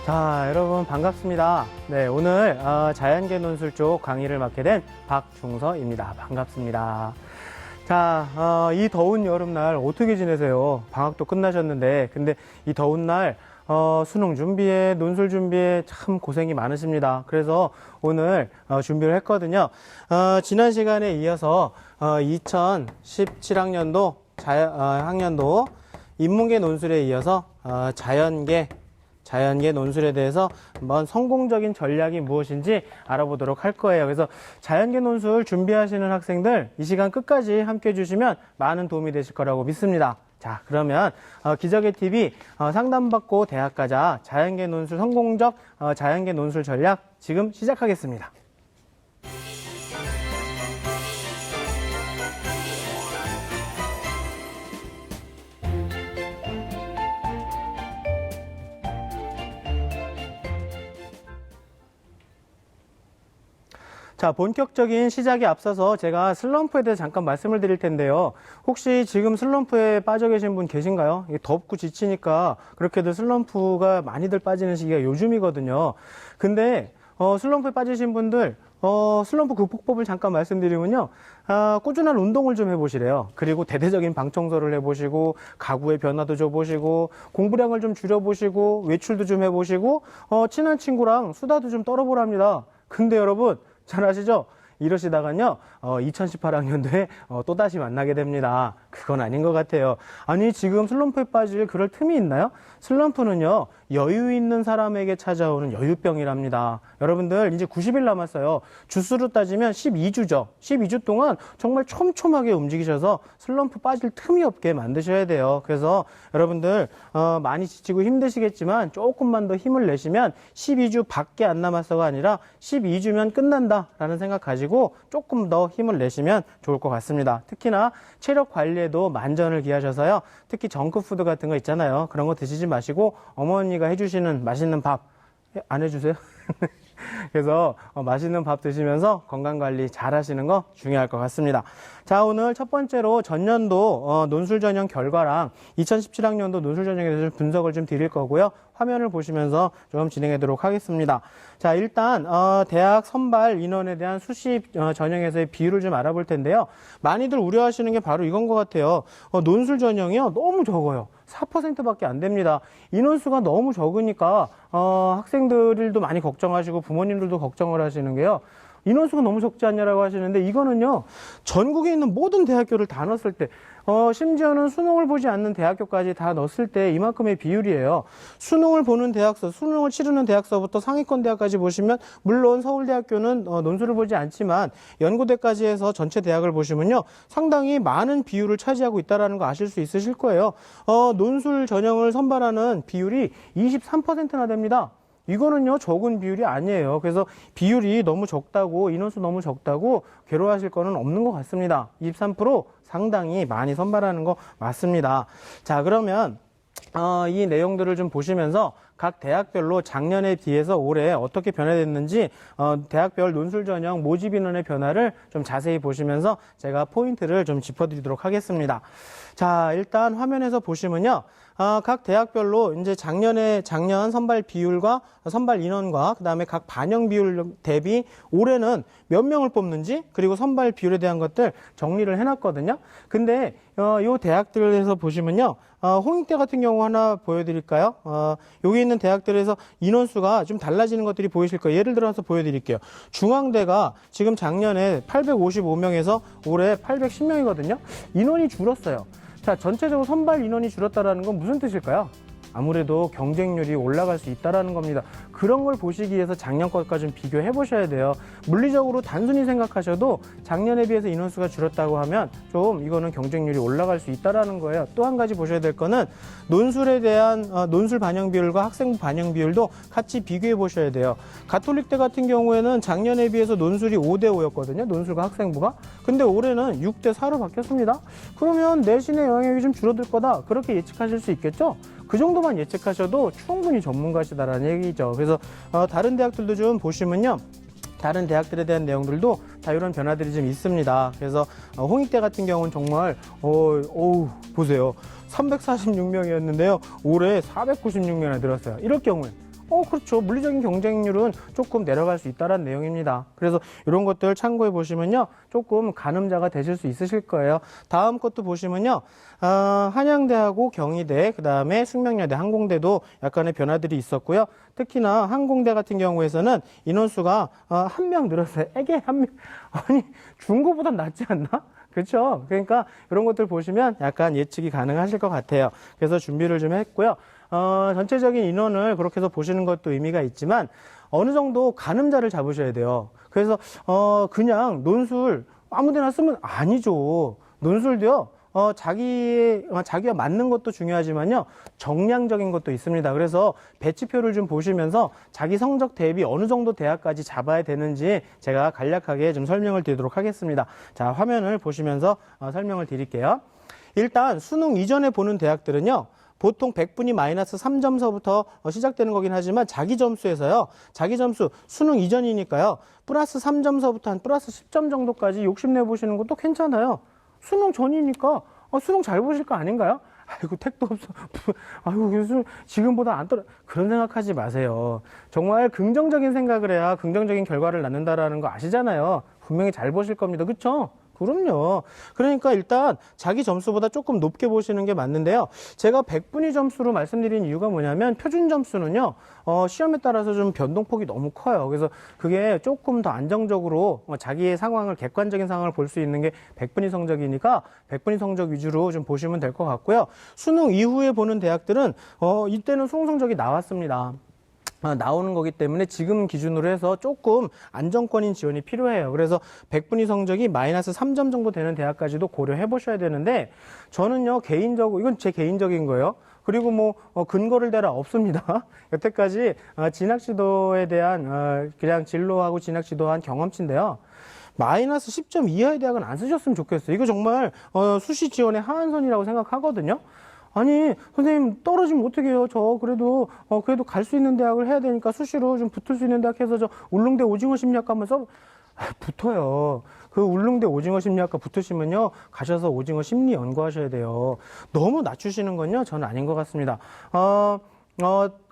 자, 여러분 반갑습니다. 네, 오늘 자연계 논술 쪽 강의를 맡게 된 박중서입니다. 반갑습니다. 자, 이 더운 여름날 어떻게 지내세요? 방학도 끝나셨는데, 근데 이 더운 날 수능 준비에, 논술 준비에 참 고생이 많으십니다. 그래서 오늘 준비를 했거든요. 지난 시간에 이어서 2017학년도 학년도 인문계 논술에 이어서 자연계 논술에 대해서 한번 성공적인 전략이 무엇인지 알아보도록 할 거예요. 그래서 자연계 논술 준비하시는 학생들 이 시간 끝까지 함께 해주시면 많은 도움이 되실 거라고 믿습니다. 자, 그러면 기적의 TV 상담받고 대학 가자 자연계 논술 성공적 자연계 논술 전략 지금 시작하겠습니다. 자, 본격적인 시작에 앞서서 제가 슬럼프에 대해서 잠깐 말씀을 드릴 텐데요. 혹시 지금 슬럼프에 빠져 계신 분 계신가요? 덥고 지치니까 그렇게들 슬럼프가 많이들 빠지는 시기가 요즘이거든요. 근데 슬럼프에 빠지신 분들 슬럼프 극복법을 잠깐 말씀드리면요. 꾸준한 운동을 좀 해보시래요. 그리고 대대적인 방 청소를 해보시고 가구의 변화도 줘보시고 공부량을 좀 줄여보시고 외출도 좀 해보시고 친한 친구랑 수다도 좀 떨어보랍니다. 근데 여러분 잘 아시죠? 이러시다가요 2018학년도에 또다시 만나게 됩니다. 그건 아닌 것 같아요. 아니 지금 슬럼프에 빠질 그럴 틈이 있나요? 슬럼프는요 여유 있는 사람에게 찾아오는 여유병이랍니다. 여러분들 이제 90일 남았어요. 주수로 따지면 12주죠. 12주 동안 정말 촘촘하게 움직이셔서 슬럼프 빠질 틈이 없게 만드셔야 돼요. 그래서 여러분들 많이 지치고 힘드시겠지만 조금만 더 힘을 내시면 12주 밖에 안 남았어가 아니라 12주면 끝난다라는 생각 가지고 조금 더 힘을 내시면 좋을 것 같습니다. 특히나 체력 관리에도 만전을 기하셔서요. 특히 정크푸드 같은 거 있잖아요. 그런 거 드시지 마시고 어머니가 해주시는 맛있는 밥 안 해주세요? 그래서 맛있는 밥 드시면서 건강관리 잘 하시는 거 중요할 것 같습니다. 자, 오늘 첫 번째로 전년도 논술 전형 결과랑 2017학년도 논술 전형에 대해서 분석을 좀 드릴 거고요. 화면을 보시면서 좀 진행하도록 하겠습니다. 자, 일단 대학 선발 인원에 대한 수시 전형에서의 비율을 좀 알아볼 텐데요. 많이들 우려하시는 게 바로 이건 것 같아요. 논술 전형이요 너무 적어요. 4%밖에 안 됩니다. 인원수가 너무 적으니까 학생들도 많이 걱정하시고 부모님들도 걱정을 하시는 게요. 인원수가 너무 적지 않냐라고 하시는데 이거는요. 전국에 있는 모든 대학교를 다 넣었을 때 심지어는 수능을 보지 않는 대학교까지 다 넣었을 때 이만큼의 비율이에요. 수능을 보는 대학서, 수능을 치르는 대학서부터 상위권 대학까지 보시면 물론 서울대학교는 논술을 보지 않지만 연고대까지 해서 전체 대학을 보시면요. 상당히 많은 비율을 차지하고 있다는 거 아실 수 있으실 거예요. 논술 전형을 선발하는 비율이 23%나 됩니다. 이거는요 적은 비율이 아니에요. 그래서 비율이 너무 적다고 인원수 너무 적다고 괴로워하실 거는 없는 것 같습니다. 23% 상당히 많이 선발하는 거 맞습니다. 자, 그러면 이 내용들을 좀 보시면서 각 대학별로 작년에 비해서 올해 어떻게 변화됐는지 대학별 논술 전형 모집 인원의 변화를 좀 자세히 보시면서 제가 포인트를 좀 짚어드리도록 하겠습니다. 자, 일단 화면에서 보시면요. 각 대학별로 이제 작년 선발 비율과 선발 인원과 그다음에 각 반영 비율 대비 올해는 몇 명을 뽑는지 그리고 선발 비율에 대한 것들 정리를 해놨거든요. 근데 요 대학들에서 보시면요. 홍익대 같은 경우 하나 보여드릴까요? 여기 있는 대학들에서 인원수가 좀 달라지는 것들이 보이실 거예요. 예를 들어서 보여드릴게요. 중앙대가 지금 작년에 855명에서 올해 810명이거든요. 인원이 줄었어요. 자, 전체적으로 선발 인원이 줄었다는 건 무슨 뜻일까요? 아무래도 경쟁률이 올라갈 수 있다는 겁니다. 그런 걸 보시기 위해서 작년 것과 좀 비교해 보셔야 돼요. 물리적으로 단순히 생각하셔도 작년에 비해서 인원수가 줄었다고 하면 좀 이거는 경쟁률이 올라갈 수 있다는 거예요. 또 한 가지 보셔야 될 거는 논술에 대한 논술 반영 비율과 학생부 반영 비율도 같이 비교해 보셔야 돼요. 가톨릭대 같은 경우에는 작년에 비해서 논술이 5대5였거든요. 논술과 학생부가. 근데 올해는 6대4로 바뀌었습니다. 그러면 내신의 영향이 좀 줄어들 거다. 그렇게 예측하실 수 있겠죠? 그 정도만 예측하셔도 충분히 전문가시다라는 얘기죠. 그래서 다른 대학들도 좀 보시면요. 다른 대학들에 대한 내용들도 다 이런 변화들이 좀 있습니다. 그래서 홍익대 같은 경우는 정말 보세요. 346명이었는데요. 올해 496명이나 늘었어요. 이럴 경우에 그렇죠. 물리적인 경쟁률은 조금 내려갈 수 있다는 내용입니다. 그래서 이런 것들 참고해 보시면요. 조금 가늠자가 되실 수 있으실 거예요. 다음 것도 보시면요. 한양대하고 경희대, 그 다음에 숙명여대, 항공대도 약간의 변화들이 있었고요. 특히나 항공대 같은 경우에서는 인원수가 한 명 늘었어요. 에게 한 명. 아니, 중고보다 낫지 않나? 그렇죠. 그러니까 이런 것들 보시면 약간 예측이 가능하실 것 같아요. 그래서 준비를 좀 했고요. 전체적인 인원을 그렇게 해서 보시는 것도 의미가 있지만 어느 정도 가늠자를 잡으셔야 돼요. 그래서 그냥 논술 아무데나 쓰면 아니죠. 논술도요. 자기와 맞는 것도 중요하지만요. 정량적인 것도 있습니다. 그래서 배치표를 좀 보시면서 자기 성적 대비 어느 정도 대학까지 잡아야 되는지 제가 간략하게 좀 설명을 드리도록 하겠습니다. 자, 화면을 보시면서 설명을 드릴게요. 일단 수능 이전에 보는 대학들은요. 보통 100분이 마이너스 3점서부터 시작되는 거긴 하지만 자기 점수에서요. 자기 점수 수능 이전이니까요. 플러스 3점서부터 한 플러스 10점 정도까지 욕심내 보시는 것도 괜찮아요. 수능 전이니까 수능 잘 보실 거 아닌가요? 아이고 택도 없어. 아이고 교수 지금보다 안 떨어. 그런 생각하지 마세요. 정말 긍정적인 생각을 해야 긍정적인 결과를 낳는다라는 거 아시잖아요. 분명히 잘 보실 겁니다. 그렇죠? 그럼요. 그러니까 일단 자기 점수보다 조금 높게 보시는 게 맞는데요. 제가 100분위 점수로 말씀드린 이유가 뭐냐면 표준 점수는요. 시험에 따라서 좀 변동폭이 너무 커요. 그래서 그게 조금 더 안정적으로 자기의 상황을 객관적인 상황을 볼 수 있는 게 100분위 성적이니까 100분위 성적 위주로 좀 보시면 될 것 같고요. 수능 이후에 보는 대학들은 이때는 수능 성적이 나왔습니다. 나오는 거기 때문에 지금 기준으로 해서 조금 안정권인 지원이 필요해요. 그래서 100분위 성적이 마이너스 3점 정도 되는 대학까지도 고려해 보셔야 되는데 저는요 개인적으로 이건 제 개인적인 거예요. 그리고 뭐 근거를 대라 없습니다. 여태까지 진학 지도에 대한 그냥 진로하고 진학 지도한 경험치인데요. 마이너스 10점 이하의 대학은 안 쓰셨으면 좋겠어요. 이거 정말 수시 지원의 하한선이라고 생각하거든요. 아니 선생님 떨어지면 어떻게 해요? 저 그래도 갈 수 있는 대학을 해야 되니까 수시로 좀 붙을 수 있는 대학 해서 저 울릉대 오징어 심리학과 한번 붙어요. 그 울릉대 오징어 심리학과 붙으시면요 가셔서 오징어 심리 연구하셔야 돼요. 너무 낮추시는 건요 저는 아닌 것 같습니다.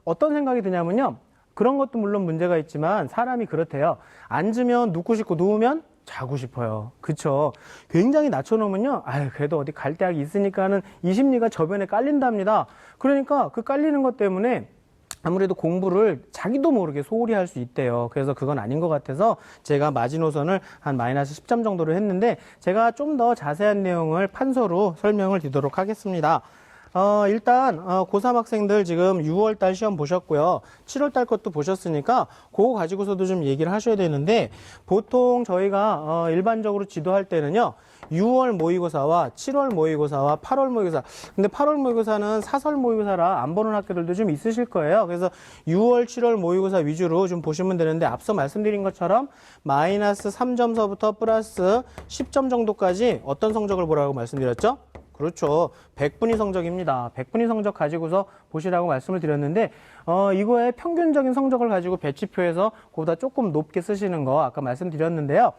어떤 생각이 드냐면요 그런 것도 물론 문제가 있지만 사람이 그렇대요. 앉으면 눕고 싶고 누우면 자고 싶어요. 그쵸? 굉장히 낮춰놓으면요. 그래도 어디 갈 대학이 있으니까는 이 심리가 저변에 깔린답니다. 그러니까 그 깔리는 것 때문에 아무래도 공부를 자기도 모르게 소홀히 할 수 있대요. 그래서 그건 아닌 것 같아서 제가 마지노선을 한 마이너스 10점 정도로 했는데 제가 좀 더 자세한 내용을 판서로 설명을 드리도록 하겠습니다. 일단 고3 학생들 지금 6월달 시험 보셨고요. 7월달 것도 보셨으니까 그거 가지고서도 좀 얘기를 하셔야 되는데 보통 저희가 일반적으로 지도할 때는요. 6월 모의고사와 7월 모의고사와 8월 모의고사. 근데 8월 모의고사는 사설 모의고사라 안 보는 학교들도 좀 있으실 거예요. 그래서 6월, 7월 모의고사 위주로 좀 보시면 되는데 앞서 말씀드린 것처럼 마이너스 3점서부터 플러스 10점 정도까지 어떤 성적을 보라고 말씀드렸죠? 그렇죠. 100분위 성적입니다. 100분위 성적 가지고서 보시라고 말씀을 드렸는데 이거의 평균적인 성적을 가지고 배치표에서 그보다 조금 높게 쓰시는 거 아까 말씀드렸는데요.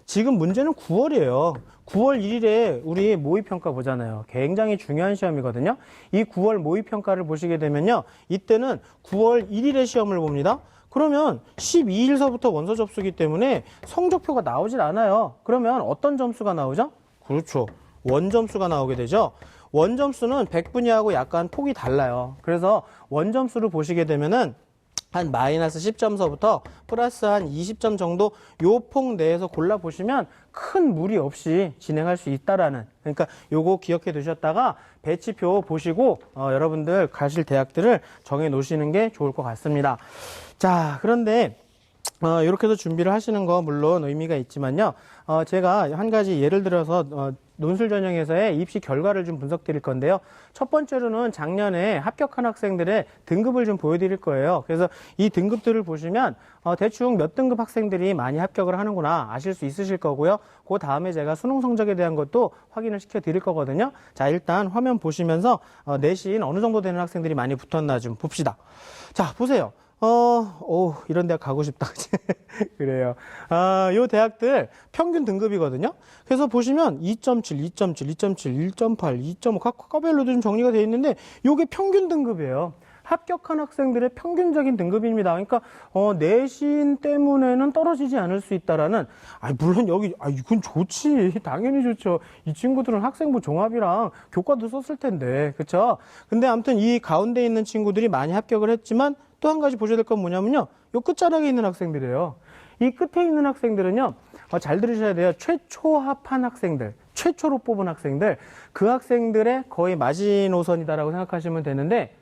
지금 문제는 9월이에요. 9월 1일에 우리 모의평가 보잖아요. 굉장히 중요한 시험이거든요. 이 9월 모의평가를 보시게 되면요. 이때는 9월 1일에 시험을 봅니다. 그러면 12일서부터 원서 접수기 때문에 성적표가 나오질 않아요. 그러면 어떤 점수가 나오죠? 그렇죠. 원점수가 나오게 되죠. 원점수는 100분위하고 약간 폭이 달라요. 그래서 원점수를 보시게 되면은 한 마이너스 10점서부터 플러스 한 20점 정도 요 폭 내에서 골라보시면 큰 무리 없이 진행할 수 있다라는 그러니까 요거 기억해 두셨다가 배치표 보시고 여러분들 가실 대학들을 정해 놓으시는 게 좋을 것 같습니다. 자, 그런데 이렇게 해서 준비를 하시는 거 물론 의미가 있지만요. 제가 한 가지 예를 들어서 논술 전형에서의 입시 결과를 좀 분석 드릴 건데요. 첫 번째로는 작년에 합격한 학생들의 등급을 좀 보여드릴 거예요. 그래서 이 등급들을 보시면 대충 몇 등급 학생들이 많이 합격을 하는구나 아실 수 있으실 거고요. 그 다음에 제가 수능 성적에 대한 것도 확인을 시켜 드릴 거거든요. 자, 일단 화면 보시면서 내신 어느 정도 되는 학생들이 많이 붙었나 좀 봅시다. 자, 보세요. 이런 대학 가고 싶다. 그래요. 요 대학들 평균 등급이거든요. 그래서 보시면 2.7, 2.7, 2.7, 1.8, 2.5 각 과별로 좀 정리가 되어 있는데 요게 평균 등급이에요. 합격한 학생들의 평균적인 등급입니다. 그러니까 내신 때문에는 떨어지지 않을 수 있다라는. 물론 여기 이건 좋지. 당연히 좋죠. 이 친구들은 학생부 종합이랑 교과도 썼을 텐데, 그렇죠? 근데 아무튼 이 가운데 있는 친구들이 많이 합격을 했지만 또 한 가지 보셔야 될 건 뭐냐면요, 요 끝자락에 있는 학생들이에요. 이 끝에 있는 학생들은요, 잘 들으셔야 돼요. 최초 합한 학생들, 최초로 뽑은 학생들, 그 학생들의 거의 마지노선이다라고 생각하시면 되는데,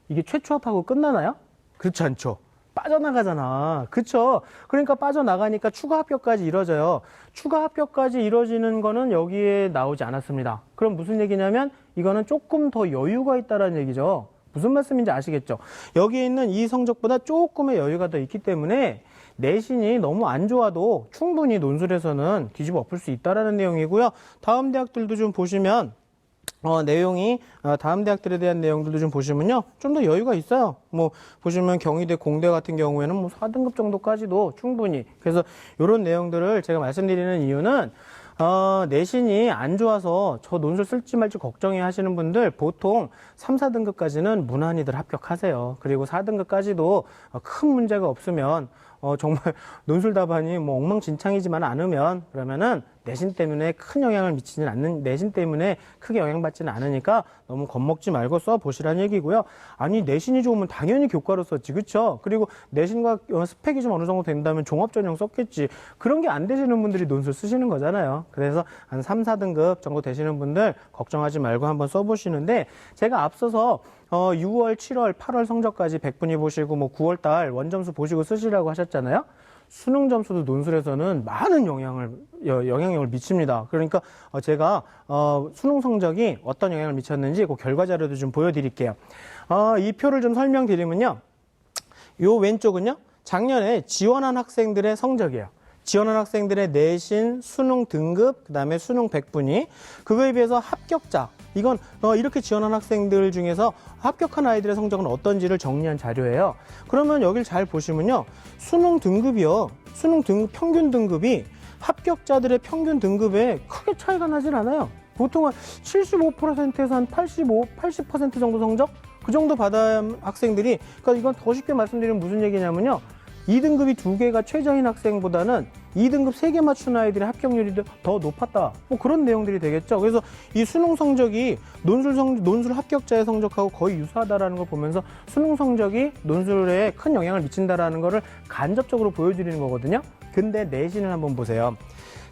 이게 최초 합하고 끝나나요? 그렇지 않죠. 빠져나가잖아. 그쵸? 그러니까 빠져나가니까 추가 합격까지 이루어져요. 추가 합격까지 이루어지는 거는 여기에 나오지 않았습니다. 그럼 무슨 얘기냐면 이거는 조금 더 여유가 있다는 얘기죠. 무슨 말씀인지 아시겠죠? 여기에 있는 이 성적보다 조금의 여유가 더 있기 때문에 내신이 너무 안 좋아도 충분히 논술에서는 뒤집어 엎을 수 있다는 내용이고요. 다음 대학들도 좀 보시면 내용이 다음 대학들에 대한 내용들도 좀 보시면요, 좀 더 여유가 있어요. 뭐 보시면 경희대, 공대 같은 경우에는 뭐 4등급 정도까지도 충분히. 그래서 이런 내용들을 제가 말씀드리는 이유는 내신이 안 좋아서 저 논술 쓸지 말지 걱정해 하시는 분들 보통 3, 4등급까지는 무난히들 합격하세요. 그리고 4등급까지도 큰 문제가 없으면 정말 논술 답안이 뭐 엉망진창이지만 않으면 그러면은 내신 때문에 큰 영향을 미치진 않는, 내신 때문에 크게 영향받지는 않으니까 너무 겁먹지 말고 써보시라는 얘기고요. 아니, 내신이 좋으면 당연히 교과로 썼지, 그쵸? 그리고 내신과 스펙이 좀 어느 정도 된다면 종합전형 썼겠지. 그런 게 안 되시는 분들이 논술 쓰시는 거잖아요. 그래서 한 3, 4등급 정도 되시는 분들 걱정하지 말고 한번 써보시는데, 제가 앞서서 6월, 7월, 8월 성적까지 100분위 보시고 뭐 9월달 원점수 보시고 쓰시라고 하셨잖아요. 수능 점수도 논술에서는 많은 영향력을 미칩니다. 그러니까 제가 수능 성적이 어떤 영향을 미쳤는지 그 결과 자료도 좀 보여드릴게요. 이 표를 좀 설명드리면요, 요 왼쪽은요 작년에 지원한 학생들의 성적이에요. 지원한 학생들의 내신, 수능 등급, 그 다음에 수능 100분위, 그거에 비해서 합격자, 이건 이렇게 지원한 학생들 중에서 합격한 아이들의 성적은 어떤지를 정리한 자료예요. 그러면 여길 잘 보시면요, 수능 등급이요, 수능 등급 평균 등급이 합격자들의 평균 등급에 크게 차이가 나진 않아요. 보통 한 75%에서 한 80% 정도 성적? 그 정도 받은 학생들이, 그러니까 이건 더 쉽게 말씀드리면 무슨 얘기냐면요, 2등급이 2개가 최저인 학생보다는 2등급 3개 맞춘 아이들의 합격률이 더 높았다. 뭐 그런 내용들이 되겠죠. 그래서 이 수능 성적이 논술 합격자의 성적하고 거의 유사하다라는 걸 보면서 수능 성적이 논술에 큰 영향을 미친다라는 거를 간접적으로 보여드리는 거거든요. 근데 내신을 한번 보세요.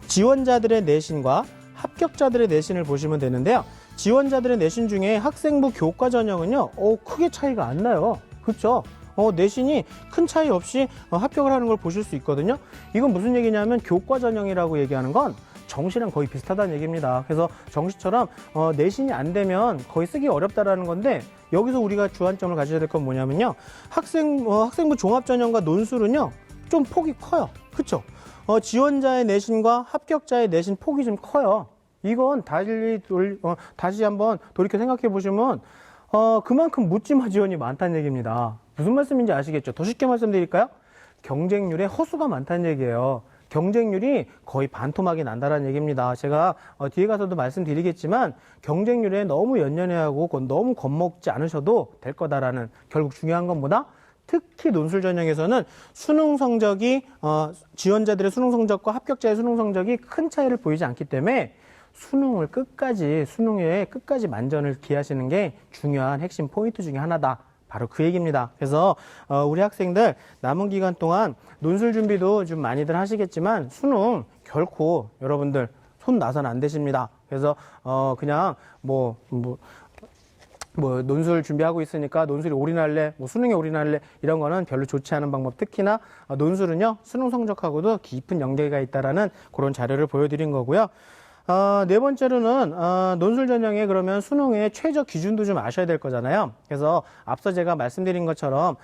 지원자들의 내신과 합격자들의 내신을 보시면 되는데요. 지원자들의 내신 중에 학생부 교과 전형은요, 크게 차이가 안 나요. 그렇죠? 내신이 큰 차이 없이 합격을 하는 걸 보실 수 있거든요. 이건 무슨 얘기냐면 교과 전형이라고 얘기하는 건 정시랑 거의 비슷하다는 얘기입니다. 그래서 정시처럼 내신이 안 되면 거의 쓰기 어렵다라는 건데, 여기서 우리가 주안점을 가져야 될 건 뭐냐면요, 학생부 종합전형과 논술은요 좀 폭이 커요. 그쵸? 지원자의 내신과 합격자의 내신 폭이 좀 커요. 이건 다시 한번 돌이켜 생각해 보시면 그만큼 묻지마 지원이 많다는 얘기입니다. 무슨 말씀인지 아시겠죠? 더 쉽게 말씀드릴까요? 경쟁률에 허수가 많다는 얘기예요. 경쟁률이 거의 반토막이 난다는 얘기입니다. 제가 뒤에 가서도 말씀드리겠지만 경쟁률에 너무 연연해하고 너무 겁먹지 않으셔도 될 거다라는, 결국 중요한 건 뭐다? 특히 논술 전형에서는 수능 성적이 지원자들의 수능 성적과 합격자의 수능 성적이 큰 차이를 보이지 않기 때문에 수능에 끝까지 만전을 기하시는 게 중요한 핵심 포인트 중에 하나다. 바로 그 얘기입니다. 그래서 우리 학생들 남은 기간 동안 논술 준비도 좀 많이들 하시겠지만 수능 결코 여러분들 손 나선 안 되십니다. 그래서 그냥 뭐 논술 준비하고 있으니까 논술이 올인할래, 뭐 수능에 올인할래, 이런 거는 별로 좋지 않은 방법. 특히나 논술은요 수능 성적하고도 깊은 연계가 있다라는 그런 자료를 보여드린 거고요. 네 번째로는 논술 전형에 그러면 수능의 최저 기준도 좀 아셔야 될 거잖아요. 그래서 앞서 제가 말씀드린 것처럼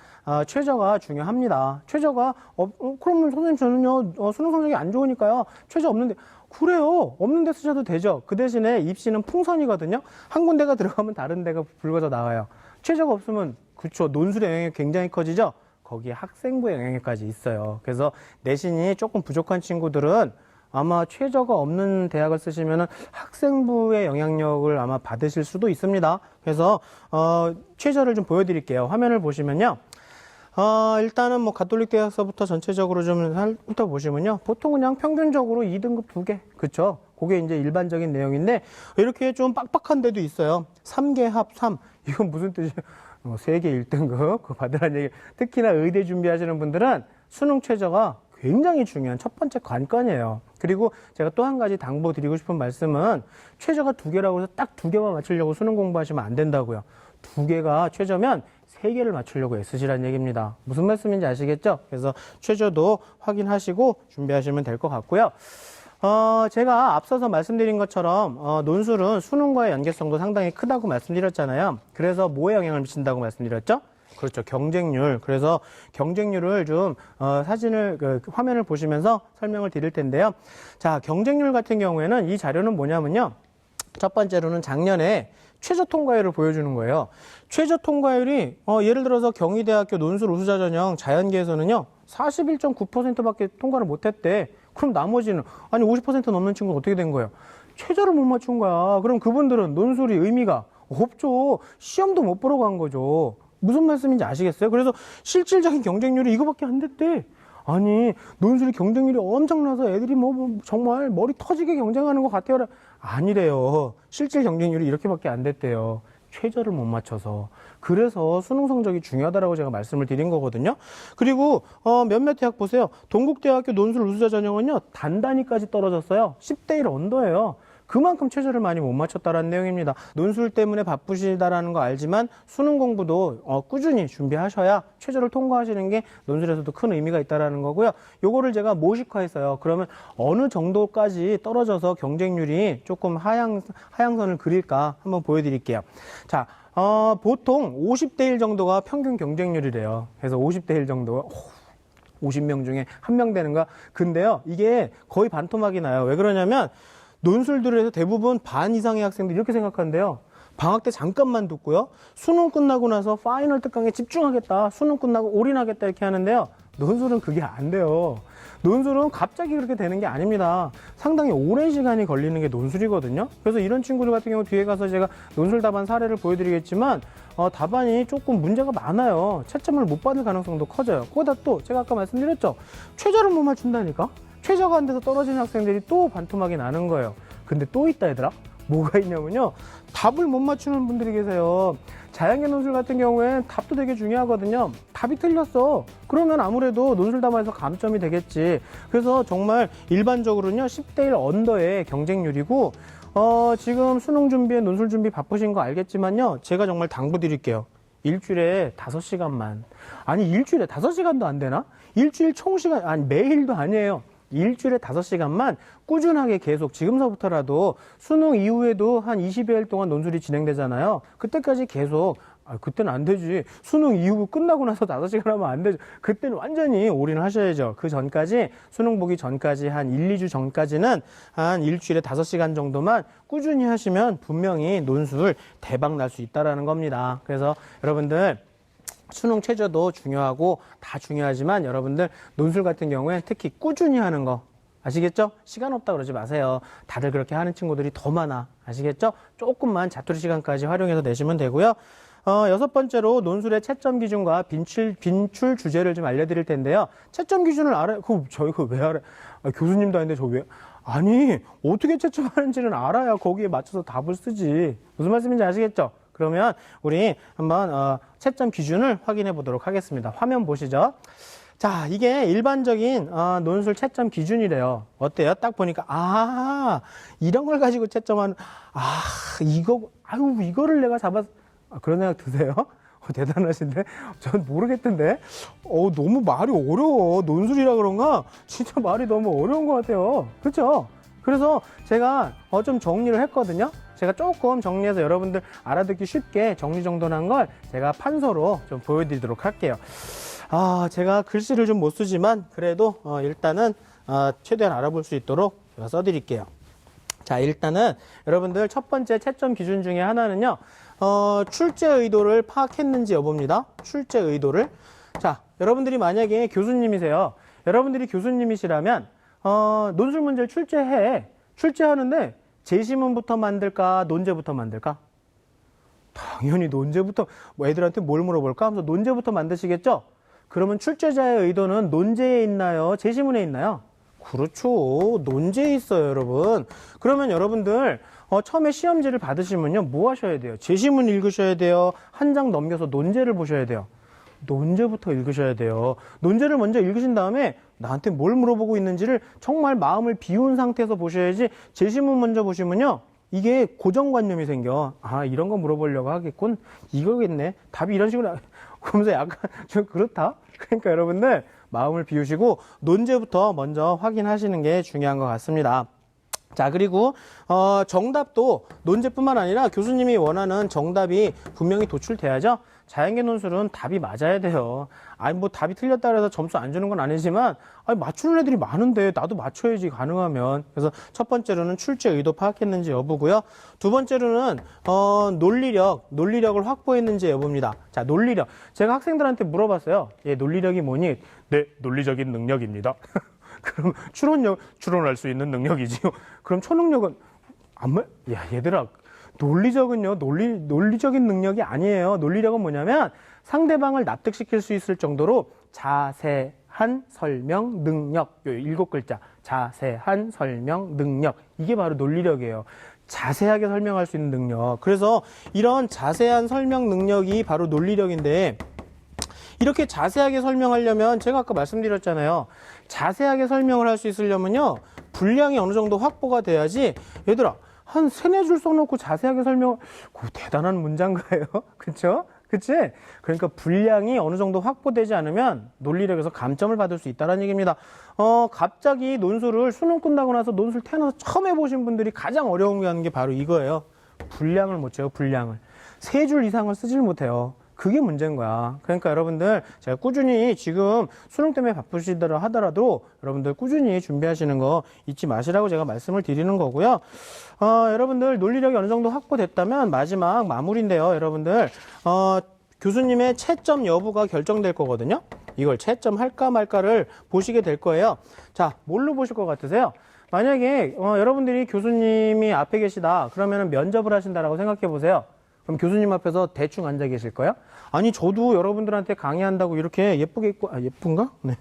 최저가 중요합니다. 최저가 그러면 선생님 저는요 수능 성적이 안 좋으니까요 최저 없는데, 그래요, 없는데 쓰셔도 되죠. 그 대신에 입시는 풍선이거든요. 한 군데가 들어가면 다른 데가 불거져 나와요. 최저가 없으면 그쵸, 논술의 영향이 굉장히 커지죠. 거기에 학생부의 영향까지 있어요. 그래서 내신이 조금 부족한 친구들은 아마 최저가 없는 대학을 쓰시면은 학생부의 영향력을 아마 받으실 수도 있습니다. 그래서 최저를 좀 보여드릴게요. 화면을 보시면요. 일단은 뭐 가톨릭 대학서부터 전체적으로 좀 훑어보시면요. 보통 그냥 평균적으로 2등급 2개. 그쵸? 그게 이제 일반적인 내용인데, 이렇게 좀 빡빡한 데도 있어요. 3개 합 3. 이건 무슨 뜻이에요? 세계 1등급. 그거 받으라는 얘기. 특히나 의대 준비하시는 분들은 수능 최저가 굉장히 중요한 첫 번째 관건이에요. 그리고 제가 또 한 가지 당부드리고 싶은 말씀은 최저가 2개라고 해서 딱 2개만 맞추려고 수능 공부하시면 안 된다고요. 2개가 최저면 3개를 맞추려고 애쓰시라는 얘기입니다. 무슨 말씀인지 아시겠죠? 그래서 최저도 확인하시고 준비하시면 될 것 같고요. 제가 앞서서 말씀드린 것처럼 논술은 수능과의 연계성도 상당히 크다고 말씀드렸잖아요. 그래서 뭐에 영향을 미친다고 말씀드렸죠? 그렇죠. 경쟁률. 그래서 경쟁률을 좀 화면을 보시면서 설명을 드릴 텐데요. 자, 경쟁률 같은 경우에는 이 자료는 뭐냐면요. 첫 번째로는 작년에 최저 통과율을 보여주는 거예요. 최저 통과율이 예를 들어서 경희대학교 논술 우수자 전형 자연계에서는요. 41.9%밖에 통과를 못했대. 그럼 나머지는 아니 50% 넘는 친구는 어떻게 된 거예요? 최저를 못 맞춘 거야. 그럼 그분들은 논술이 의미가 없죠. 시험도 못 보러 간 거죠. 무슨 말씀인지 아시겠어요? 그래서 실질적인 경쟁률이 이거밖에 안 됐대. 아니 논술이 경쟁률이 엄청나서 애들이 뭐 정말 머리 터지게 경쟁하는 것 같아요. 아니래요. 실질 경쟁률이 이렇게밖에 안 됐대요. 최저를 못 맞춰서. 그래서 수능 성적이 중요하다라고 제가 말씀을 드린 거거든요. 그리고 몇몇 대학 보세요. 동국대학교 논술 우수자 전형은요. 단단히까지 떨어졌어요. 10대 1 언더예요. 그만큼 최저를 많이 못 맞췄다라는 내용입니다. 논술 때문에 바쁘시다라는 거 알지만 수능 공부도 꾸준히 준비하셔야 최저를 통과하시는 게 논술에서도 큰 의미가 있다라는 거고요. 요거를 제가 모식화했어요. 그러면 어느 정도까지 떨어져서 경쟁률이 조금 하향선을 그릴까 한번 보여드릴게요. 자, 보통 50대 1 정도가 평균 경쟁률이래요. 그래서 50대 1 정도. 50명 중에 1명 되는가? 근데요, 이게 거의 반토막이 나요. 왜 그러냐면 논술들에서 대부분 반 이상의 학생들이 이렇게 생각하는데요. 방학 때 잠깐만 듣고요. 수능 끝나고 나서 파이널 특강에 집중하겠다. 수능 끝나고 올인하겠다 이렇게 하는데요. 논술은 그게 안 돼요. 논술은 갑자기 그렇게 되는 게 아닙니다. 상당히 오랜 시간이 걸리는 게 논술이거든요. 그래서 이런 친구들 같은 경우 뒤에 가서 제가 논술 답안 사례를 보여드리겠지만 답안이 조금 문제가 많아요. 채점을 못 받을 가능성도 커져요. 거기다 또 제가 아까 말씀드렸죠. 최저를 못 맞춘다니까? 최저가 안 돼서 떨어지는 학생들이 또 반토막이 나는 거예요. 근데 또 있다 얘들아. 뭐가 있냐면요. 답을 못 맞추는 분들이 계세요. 자연계 논술 같은 경우엔 답도 되게 중요하거든요. 답이 틀렸어. 그러면 아무래도 논술 답안에서 감점이 되겠지. 그래서 정말 일반적으로는요. 10대 1 언더의 경쟁률이고 지금 수능 준비에 논술 준비 바쁘신 거 알겠지만요. 제가 정말 당부드릴게요. 일주일에 5시간만. 아니 일주일에 5시간도 안 되나? 일주일 총시간 아니 매일도 아니에요. 일주일에 5시간만 꾸준하게 계속 지금서부터라도 수능 이후에도 한 20여일 동안 논술이 진행되잖아요. 그때까지 계속 그때는 안 되지. 수능 이후 끝나고 나서 5시간 하면 안 되죠. 그때는 완전히 올인을 하셔야죠. 그 전까지 수능 보기 전까지 한 1, 2주 전까지는 한 일주일에 5시간 정도만 꾸준히 하시면 분명히 논술 대박 날 수 있다라는 겁니다. 그래서 여러분들 수능 최저도 중요하고 다 중요하지만 여러분들 논술 같은 경우에 특히 꾸준히 하는 거 아시겠죠? 시간 없다 그러지 마세요. 다들 그렇게 하는 친구들이 더 많아. 아시겠죠? 조금만 자투리 시간까지 활용해서 내시면 되고요. 여섯 번째로 논술의 채점 기준과 빈출 주제를 좀 알려드릴 텐데요. 채점 기준을 알아요. 저희가 왜 알아요? 교수님도 아닌데 저 왜? 아니 어떻게 채점하는지는 알아야 거기에 맞춰서 답을 쓰지. 무슨 말씀인지 아시겠죠? 그러면 우리 한번 채점 기준을 확인해 보도록 하겠습니다. 화면 보시죠. 자, 이게 일반적인 논술 채점 기준이래요. 어때요? 딱 보니까 이런 걸 가지고 채점하는 이거를 내가 잡았 그런 생각 드세요? 대단하신데? 전 모르겠던데? 너무 말이 어려워. 논술이라 그런가? 진짜 말이 너무 어려운 것 같아요. 그렇죠? 그래서 제가 좀 정리를 했거든요. 제가 조금 정리해서 여러분들 알아듣기 쉽게 정리정돈한 걸 제가 판서로 좀 보여드리도록 할게요. 제가 글씨를 좀 못 쓰지만 그래도 일단은 최대한 알아볼 수 있도록 제가 써드릴게요. 자, 일단은 여러분들 첫 번째 채점 기준 중에 하나는요. 출제 의도를 파악했는지 여부입니다. 출제 의도를. 자, 여러분들이 만약에 교수님이세요. 여러분들이 교수님이시라면 논술 문제를 출제해. 출제하는데 제시문부터 만들까, 논제부터 만들까? 당연히 논제부터, 뭐 애들한테 뭘 물어볼까 하면서 논제부터 만드시겠죠? 그러면 출제자의 의도는 논제에 있나요? 제시문에 있나요? 그렇죠. 논제에 있어요, 여러분. 그러면 여러분들 처음에 시험지를 받으시면요, 뭐 하셔야 돼요? 제시문 읽으셔야 돼요. 한 장 넘겨서 논제를 보셔야 돼요. 논제부터 읽으셔야 돼요. 논제를 먼저 읽으신 다음에 나한테 뭘 물어보고 있는지를 정말 마음을 비운 상태에서 보셔야지, 제시문 먼저 보시면요, 이게 고정관념이 생겨. 아, 이런 거 물어보려고 하겠군. 이거겠네. 답이 이런 식으로 그러면서 약간 좀 그렇다. 그러니까 여러분들 마음을 비우시고 논제부터 먼저 확인하시는 게 중요한 것 같습니다. 자, 그리고 정답도 논제뿐만 아니라 교수님이 원하는 정답이 분명히 도출돼야죠. 자연계 논술은 답이 맞아야 돼요. 아니 뭐 답이 틀렸다 그래서 점수 안 주는 건 아니지만, 아니 맞추는 애들이 많은데 나도 맞춰야지, 가능하면. 그래서 첫 번째로는 출제 의도 파악했는지 여부고요. 두 번째로는 논리력을 확보했는지 여부입니다. 자, 논리력. 제가 학생들한테 물어봤어요. 예, 논리력이 뭐니? 네, 논리적인 능력입니다. 그럼 추론할 수 있는 능력이지요. 그럼 초능력은 야, 얘들아, 논리적은요, 논리적인 능력이 아니에요. 논리력은 뭐냐면 상대방을 납득시킬 수 있을 정도로 자세한 설명 능력. 요 7글자. 자세한 설명 능력. 이게 바로 논리력이에요. 자세하게 설명할 수 있는 능력. 그래서 이런 자세한 설명 능력이 바로 논리력인데, 이렇게 자세하게 설명하려면 제가 아까 말씀드렸잖아요. 자세하게 설명을 할 수 있으려면요, 분량이 어느 정도 확보가 돼야지. 얘들아, 한 3-4줄 써놓고 자세하게 그 대단한 문장가예요. 그쵸? 그치? 그러니까 분량이 어느 정도 확보되지 않으면 논리력에서 감점을 받을 수 있다는 얘기입니다. 갑자기 논술을 수능 끝나고 나서 논술 태어나서 처음 해보신 분들이 가장 어려운 게 하는 게 바로 이거예요. 분량을 못 채워, 분량을. 3줄 이상을 쓰질 못해요. 그게 문제인 거야. 그러니까 여러분들, 제가 꾸준히 지금 수능 때문에 바쁘시더라 하더라도 여러분들 꾸준히 준비하시는 거 잊지 마시라고 제가 말씀을 드리는 거고요. 여러분들 논리력이 어느 정도 확보됐다면 마지막 마무리인데요. 여러분들, 교수님의 채점 여부가 결정될 거거든요. 이걸 채점할까 말까를 보시게 될 거예요. 자, 뭘로 보실 것 같으세요? 만약에 여러분들이 교수님이 앞에 계시다 그러면 면접을 하신다라고 생각해 보세요. 그럼 교수님 앞에서 대충 앉아 계실 거예요? 아니, 저도 여러분들한테 강의한다고 이렇게 예쁘게 입고, 예쁜가? 네.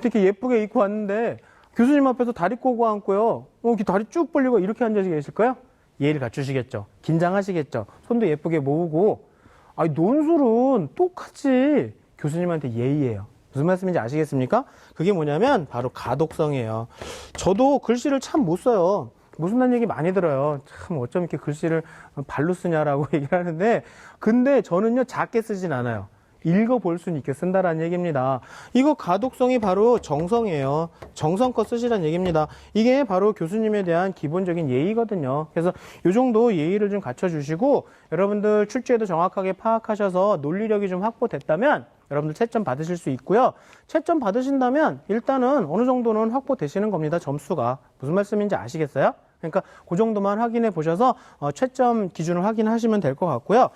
이렇게 예쁘게 입고 왔는데 교수님 앞에서 다리 꼬고 앉고요. 이렇게 다리 쭉 벌리고 이렇게 앉아 계실 거예요? 예의를 갖추시겠죠. 긴장하시겠죠. 손도 예쁘게 모으고. 아니, 논술은 똑같이 교수님한테 예의예요. 무슨 말씀인지 아시겠습니까? 그게 뭐냐면 바로 가독성이에요. 저도 글씨를 참 못 써요. 못 쓴다는 얘기 많이 들어요. 참 어쩜 이렇게 글씨를 발로 쓰냐라고 얘기를 하는데, 근데 저는요, 작게 쓰진 않아요. 읽어볼 수는 있게 쓴다라는 얘기입니다. 이거 가독성이 바로 정성이에요. 정성껏 쓰시라는 얘기입니다. 이게 바로 교수님에 대한 기본적인 예의거든요. 그래서 이 정도 예의를 좀 갖춰주시고, 여러분들 출제도 정확하게 파악하셔서 논리력이 좀 확보됐다면 여러분들 채점 받으실 수 있고요. 채점 받으신다면 일단은 어느 정도는 확보되시는 겁니다. 점수가. 무슨 말씀인지 아시겠어요? 그러니까 그 정도만 확인해 보셔서 채점 기준을 확인하시면 될 것 같고요.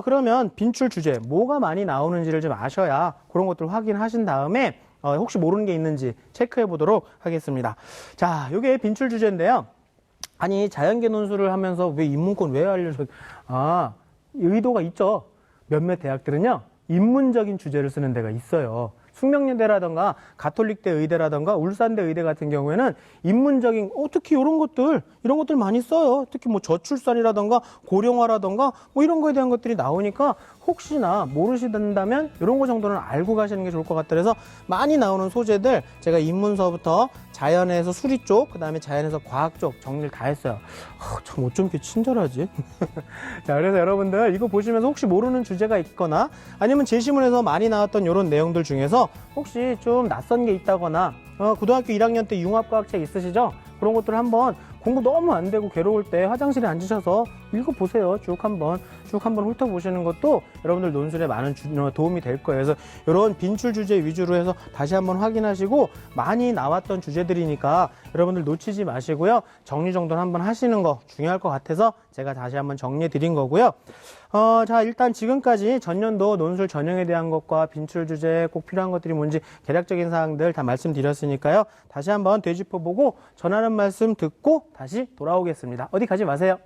그러면 빈출 주제, 뭐가 많이 나오는지를 좀 아셔야 그런 것들 확인하신 다음에 혹시 모르는 게 있는지 체크해 보도록 하겠습니다. 자, 이게 빈출 주제인데요. 아니, 자연계 논술을 하면서 왜 인문권 왜 알려줘? 의도가 있죠. 몇몇 대학들은요, 인문적인 주제를 쓰는 데가 있어요. 숙명여대라던가 가톨릭대 의대라던가 울산대 의대 같은 경우에는 인문적인 특히 이런 것들 많이 써요. 특히 뭐 저출산이라던가 고령화라던가 뭐 이런 거에 대한 것들이 나오니까 혹시나 모르시던다면 이런 거 정도는 알고 가시는 게 좋을 것 같다. 그래서 많이 나오는 소재들 제가 인문서부터 자연에서 수리 쪽, 그 다음에 자연에서 과학 쪽 정리를 다 했어요. 참 어쩜 이렇게 친절하지? 자, 그래서 여러분들 이거 보시면서 혹시 모르는 주제가 있거나 아니면 제시문에서 많이 나왔던 이런 내용들 중에서 혹시 좀 낯선 게 있다거나 고등학교 1학년 때 융합과학책 있으시죠? 그런 것들 한번 공부 너무 안 되고 괴로울 때 화장실에 앉으셔서 읽어보세요. 쭉 한번 훑어보시는 것도 여러분들 논술에 많은 도움이 될 거예요. 그래서 이런 빈출 주제 위주로 해서 다시 한번 확인하시고 많이 나왔던 주제들이니까 여러분들 놓치지 마시고요. 정리정돈 한번 하시는 거 중요할 것 같아서 제가 다시 한번 정리해 드린 거고요. 자, 일단 지금까지 전년도 논술 전형에 대한 것과 빈출 주제 꼭 필요한 것들이 뭔지 개략적인 사항들 다 말씀드렸으니까요. 다시 한번 되짚어보고 전하는 말씀 듣고 다시 돌아오겠습니다. 어디 가지 마세요.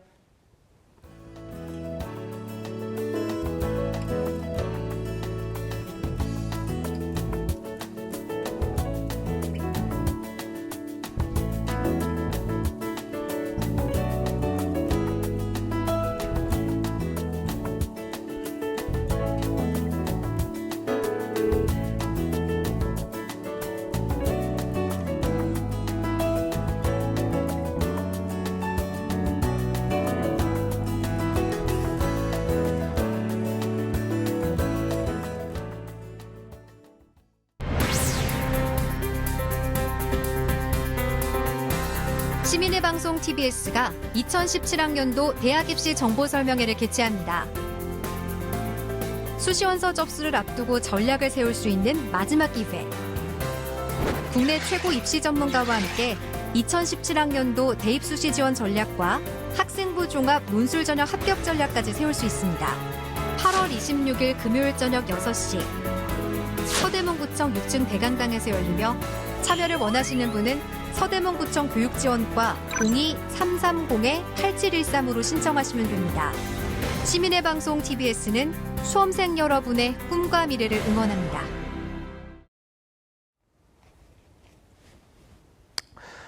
시민의 방송 TBS가 2017학년도 대학 입시 정보 설명회를 개최합니다. 수시원서 접수를 앞두고 전략을 세울 수 있는 마지막 기회. 국내 최고 입시 전문가와 함께 2017학년도 대입 수시 지원 전략과 학생부 종합 논술 전형 합격 전략까지 세울 수 있습니다. 8월 26일 금요일 저녁 6시 서대문구청 6층 대강당에서 열리며 참여를 원하시는 분은 서대문구청 교육지원과 02-330-8713으로 신청하시면 됩니다. 시민의 방송 TBS는 수험생 여러분의 꿈과 미래를 응원합니다.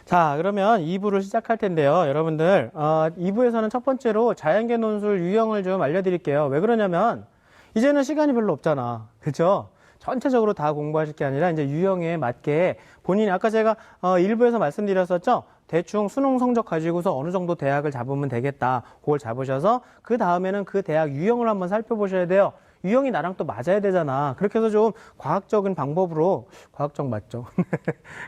자, 그러면 2부를 시작할 텐데요. 여러분들 2부에서는 첫 번째로 자연계 논술 유형을 좀 알려드릴게요. 왜 그러냐면 이제는 시간이 별로 없잖아. 그렇죠? 전체적으로 다 공부하실 게 아니라 이제 유형에 맞게 본인이 아까 제가 일부에서 말씀드렸었죠. 대충 수능 성적 가지고서 어느 정도 대학을 잡으면 되겠다. 그걸 잡으셔서 그 다음에는 그 대학 유형을 한번 살펴보셔야 돼요. 유형이 나랑 또 맞아야 되잖아. 그렇게 해서 좀 과학적인 방법으로, 과학적 맞죠?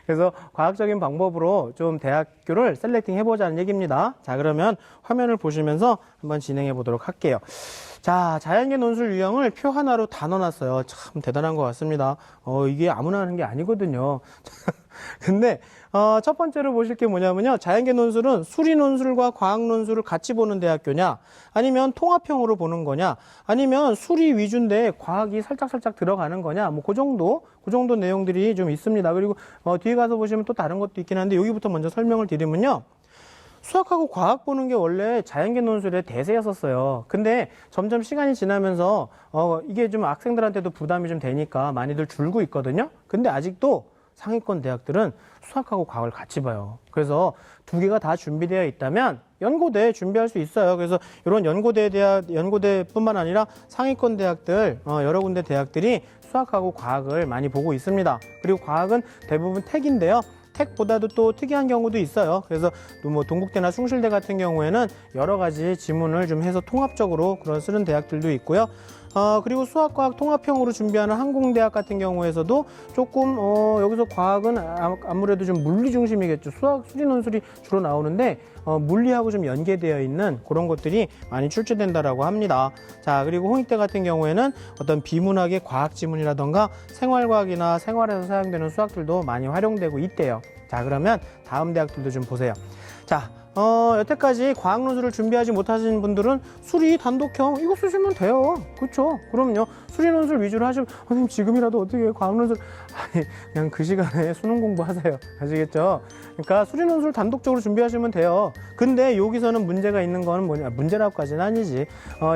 그래서 과학적인 방법으로 좀 대학교를 셀렉팅 해보자는 얘기입니다. 자, 그러면 화면을 보시면서 한번 진행해 보도록 할게요. 자, 자연계 논술 유형을 표 하나로 다 넣어놨어요. 참 대단한 것 같습니다. 이게 아무나 하는 게 아니거든요. 근데 첫 번째로 보실 게 뭐냐면요. 자연계 논술은 수리 논술과 과학 논술을 같이 보는 대학교냐, 아니면 통합형으로 보는 거냐, 아니면 수리 위주인데 과학이 살짝 들어가는 거냐, 뭐 그 정도 내용들이 좀 있습니다. 그리고 뒤에 가서 보시면 또 다른 것도 있긴 한데 여기부터 먼저 설명을 드리면요. 수학하고 과학 보는 게 원래 자연계 논술의 대세였었어요. 근데 점점 시간이 지나면서 이게 좀 학생들한테도 부담이 좀 되니까 많이들 줄고 있거든요. 근데 아직도 상위권 대학들은 수학하고 과학을 같이 봐요. 그래서 두 개가 다 준비되어 있다면 연고대 준비할 수 있어요. 그래서 이런 연고대뿐만 아니라 상위권 대학들, 여러 군데 대학들이 수학하고 과학을 많이 보고 있습니다. 그리고 과학은 대부분 택인데요. 택보다도 또 특이한 경우도 있어요. 그래서 뭐 동국대나 숭실대 같은 경우에는 여러 가지 지문을 좀 해서 통합적으로 그런 쓰는 대학들도 있고요. 그리고 수학과학 통합형으로 준비하는 항공대학 같은 경우에서도 조금 여기서 과학은 아무래도 좀 물리 중심이겠죠. 수학, 수리 논술이 주로 나오는데 물리하고 좀 연계되어 있는 그런 것들이 많이 출제된다라고 합니다. 자, 그리고 홍익대 같은 경우에는 어떤 비문학의 과학 지문이라던가 생활과학이나 생활에서 사용되는 수학들도 많이 활용되고 있대요. 자, 그러면 다음 대학들도 좀 보세요. 자, 여태까지 과학 논술을 준비하지 못하신 분들은 수리 단독형 이거 쓰시면 돼요. 그렇죠? 그럼요. 수리 논술 위주로 하시면 선생님 지금이라도 어떻게 과학 논술 아니 그냥 그 시간에 수능 공부하세요. 아시겠죠? 그러니까 수리 논술 단독적으로 준비하시면 돼요. 근데 여기서는 문제가 있는 거는 뭐냐? 문제라고까지는 아니지.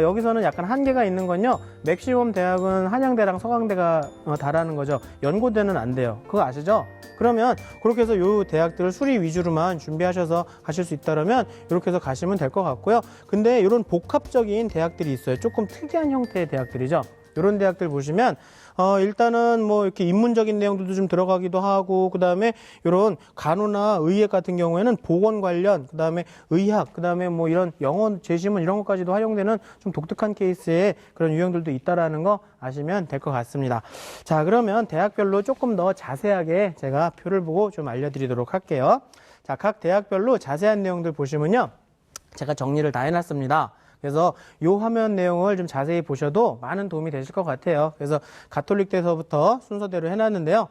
여기서는 약간 한계가 있는 건요. 맥시멈 대학은 한양대랑 서강대가 다라는 거죠. 연고대는 안 돼요. 그거 아시죠? 그러면 그렇게 해서 요 대학들을 수리 위주로만 준비하셔서 가실 수 있다면 이렇게 해서 가시면 될 것 같고요. 근데 이런 복합적인 대학들이 있어요. 조금 특이한 형태의 대학들이죠. 이런 대학들 보시면 일단은 뭐 이렇게 인문적인 내용들도 좀 들어가기도 하고, 그 다음에 이런 간호나 의학 같은 경우에는 보건 관련, 그 다음에 의학, 그 다음에 뭐 이런 영어 제시문 이런 것까지도 활용되는 좀 독특한 케이스의 그런 유형들도 있다라는 거 아시면 될 것 같습니다. 자, 그러면 대학별로 조금 더 자세하게 제가 표를 보고 좀 알려드리도록 할게요. 자, 각 대학별로 자세한 내용들 보시면요. 제가 정리를 다 해놨습니다. 그래서 요 화면 내용을 좀 자세히 보셔도 많은 도움이 되실 것 같아요. 그래서 가톨릭대서부터 순서대로 해놨는데요.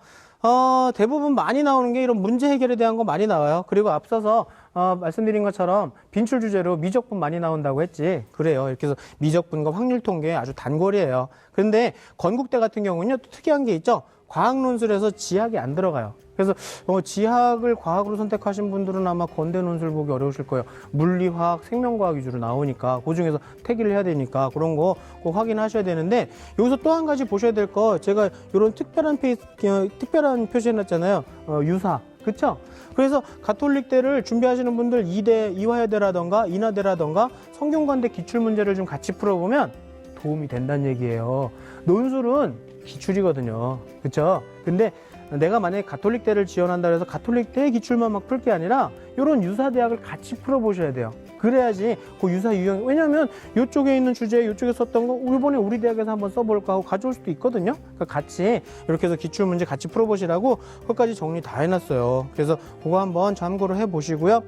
대부분 많이 나오는 게 이런 문제 해결에 대한 거 많이 나와요. 그리고 앞서서 말씀드린 것처럼 빈출 주제로 미적분 많이 나온다고 했지. 그래요. 이렇게 해서 미적분과 확률 통계 아주 단골이에요. 그런데 건국대 같은 경우는요, 또 특이한 게 있죠. 과학 논술에서 지학이 안 들어가요. 그래서 지학을 과학으로 선택하신 분들은 아마 건대 논술 보기 어려우실 거예요. 물리, 화학, 생명과학 위주로 나오니까 그 중에서 태기를 해야 되니까 그런 거 꼭 확인하셔야 되는데, 여기서 또 한 가지 보셔야 될 거, 제가 이런 특별한 표시해놨잖아요. 유사, 그쵸? 그래서 가톨릭대를 준비하시는 분들 이화여대라던가 인하대라던가 성균관대 기출문제를 좀 같이 풀어보면 도움이 된다는 얘기예요. 논술은 기출이거든요. 그쵸? 근데 내가 만약에 가톨릭대를 지원한다 해서 가톨릭대 기출만 막 풀 게 아니라 이런 유사대학을 같이 풀어보셔야 돼요. 그래야지 그 유사 유형, 왜냐면 이쪽에 있는 주제, 이쪽에 썼던 거 이번에 우리 대학에서 한번 써볼까 하고 가져올 수도 있거든요. 그러니까 같이 이렇게 해서 기출문제 같이 풀어보시라고 그것까지 정리 다 해놨어요. 그래서 그거 한번 참고를 해보시고요.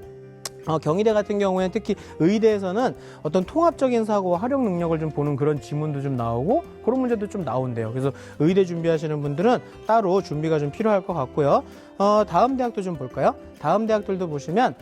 경희대 같은 경우에는 특히 의대에서는 어떤 통합적인 사고와 활용 능력을 좀 보는 그런 지문도 좀 나오고 그런 문제도 좀 나온대요. 그래서 의대 준비하시는 분들은 따로 준비가 좀 필요할 것 같고요. 다음 대학도 좀 볼까요? 다음 대학들도 보시면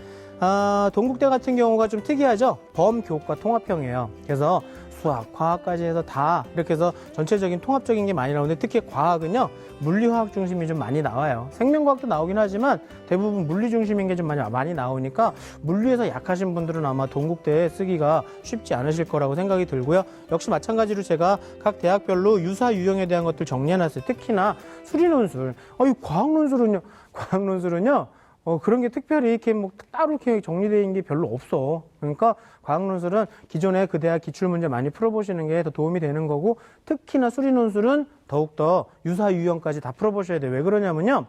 동국대 같은 경우가 좀 특이하죠. 범교과 통합형이에요. 그래서 수학, 과학까지 해서 다 이렇게 해서 전체적인 통합적인 게 많이 나오는데, 특히 과학은요, 물리화학 중심이 좀 많이 나와요. 생명과학도 나오긴 하지만 대부분 물리 중심인 게 좀 많이 나오니까 물리에서 약하신 분들은 아마 동국대에 쓰기가 쉽지 않으실 거라고 생각이 들고요. 역시 마찬가지로 제가 각 대학별로 유사 유형에 대한 것들 정리해놨어요. 특히나 수리논술. 이 과학논술은요, 그런 게 특별히 이렇게 뭐 따로 이렇게 정리되어 있는 게 별로 없어. 그러니까 과학논술은 기존에 그 대학 기출문제 많이 풀어보시는 게 더 도움이 되는 거고, 특히나 수리논술은 더욱더 유사 유형까지 다 풀어보셔야 돼요. 왜 그러냐면요,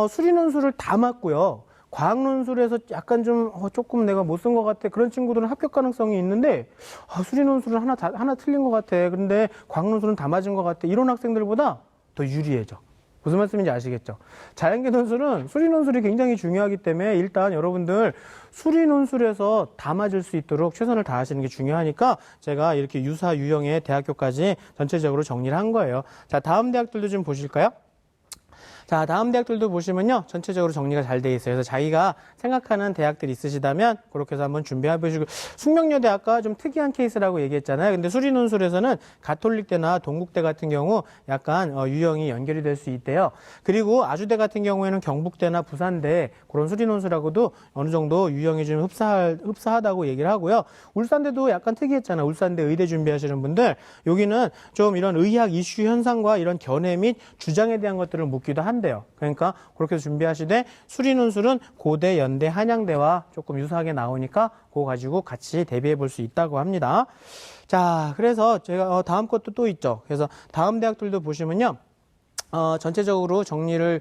수리논술을 다 맞고요, 과학논술에서 약간 좀 조금 내가 못 쓴 것 같아, 그런 친구들은 합격 가능성이 있는데, 수리논술은 하나 틀린 것 같아, 그런데 과학논술은 다 맞은 것 같아, 이런 학생들보다 더 유리해져. 무슨 말씀인지 아시겠죠? 자연계 논술은 수리 논술이 굉장히 중요하기 때문에 일단 여러분들 수리 논술에서 다 맞을 수 있도록 최선을 다하시는 게 중요하니까 제가 이렇게 유사 유형의 대학교까지 전체적으로 정리를 한 거예요. 자, 다음 대학들도 좀 보실까요? 자, 다음 대학들도 보시면요, 전체적으로 정리가 잘 돼 있어요. 그래서 자기가 생각하는 대학들이 있으시다면 그렇게 해서 한번 준비해 보시고, 숙명여대 아까 좀 특이한 케이스라고 얘기했잖아요. 근데 수리논술에서는 가톨릭대나 동국대 같은 경우 약간 유형이 연결이 될 수 있대요. 그리고 아주대 같은 경우에는 경북대나 부산대 그런 수리논술하고도 어느 정도 유형이 좀 흡사하다고 얘기를 하고요. 울산대도 약간 특이했잖아. 울산대 의대 준비하시는 분들, 여기는 좀 이런 의학 이슈 현상과 이런 견해 및 주장에 대한 것들을 묻기도 한대요. 그러니까 그렇게 준비하시되, 수리논술은 고대, 연대, 한양대와 조금 유사하게 나오니까 그거 가지고 같이 대비해 볼 수 있다고 합니다. 자, 그래서 제가 다음 것도 또 있죠. 그래서 다음 대학들도 보시면요, 전체적으로 정리를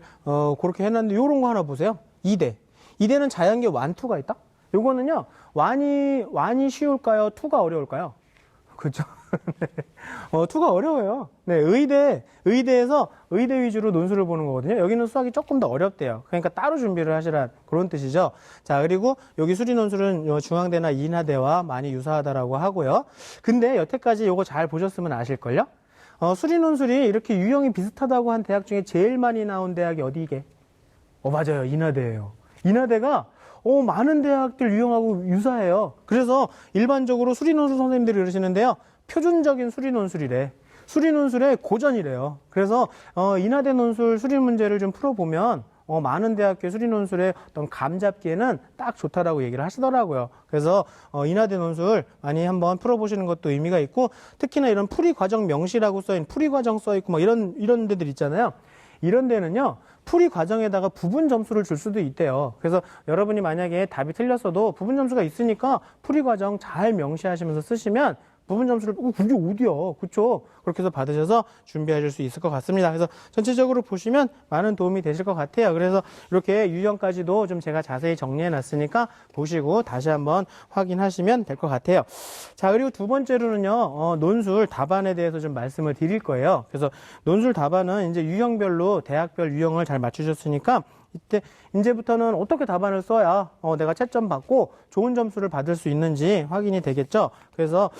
그렇게 해놨는데, 요런 거 하나 보세요. 이대는 자연계 1, 2가 있다? 요거는요, 1이 쉬울까요? 2가 어려울까요? 그죠? 네. 2가 어려워요. 네, 의대에서 의대 위주로 논술을 보는 거거든요. 여기는 수학이 조금 더 어렵대요. 그러니까 따로 준비를 하시라, 그런 뜻이죠. 자, 그리고 여기 수리 논술은 중앙대나 인하대와 많이 유사하다라고 하고요. 근데 여태까지 요거 잘 보셨으면 아실걸요? 수리 논술이 이렇게 유형이 비슷하다고 한 대학 중에 제일 많이 나온 대학이 어디게? 맞아요. 인하대예요. 인하대가 많은 대학들 유형하고 유사해요. 그래서 일반적으로 수리논술 선생님들이 그러시는데요, 표준적인 수리논술이래. 수리논술의 고전이래요. 그래서 인하대 논술 수리 문제를 좀 풀어보면 많은 대학교 수리논술의 어떤 감 잡기에는 딱 좋다라고 얘기를 하시더라고요. 그래서 인하대 논술 많이 한번 풀어보시는 것도 의미가 있고, 특히나 이런 풀이과정 명시라고 써있는, 풀이과정 써있고 막 이런 데들 있잖아요. 이런 데는요, 풀이 과정에다가 부분 점수를 줄 수도 있대요. 그래서 여러분이 만약에 답이 틀렸어도 부분 점수가 있으니까 풀이 과정 잘 명시하시면서 쓰시면 부분 점수를, 그게 어디야, 그쵸? 그렇게 해서 받으셔서 준비하실 수 있을 것 같습니다. 그래서 전체적으로 보시면 많은 도움이 되실 것 같아요. 그래서 이렇게 유형까지도 좀 제가 자세히 정리해 놨으니까 보시고 다시 한번 확인하시면 될 것 같아요. 자, 그리고 두 번째로는요, 논술 답안에 대해서 좀 말씀을 드릴 거예요. 그래서 논술 답안은 이제 유형별로 대학별 유형을 잘 맞추셨으니까 이때 이제부터는 어떻게 답안을 써야 내가 채점 받고 좋은 점수를 받을 수 있는지 확인이 되겠죠. 그래서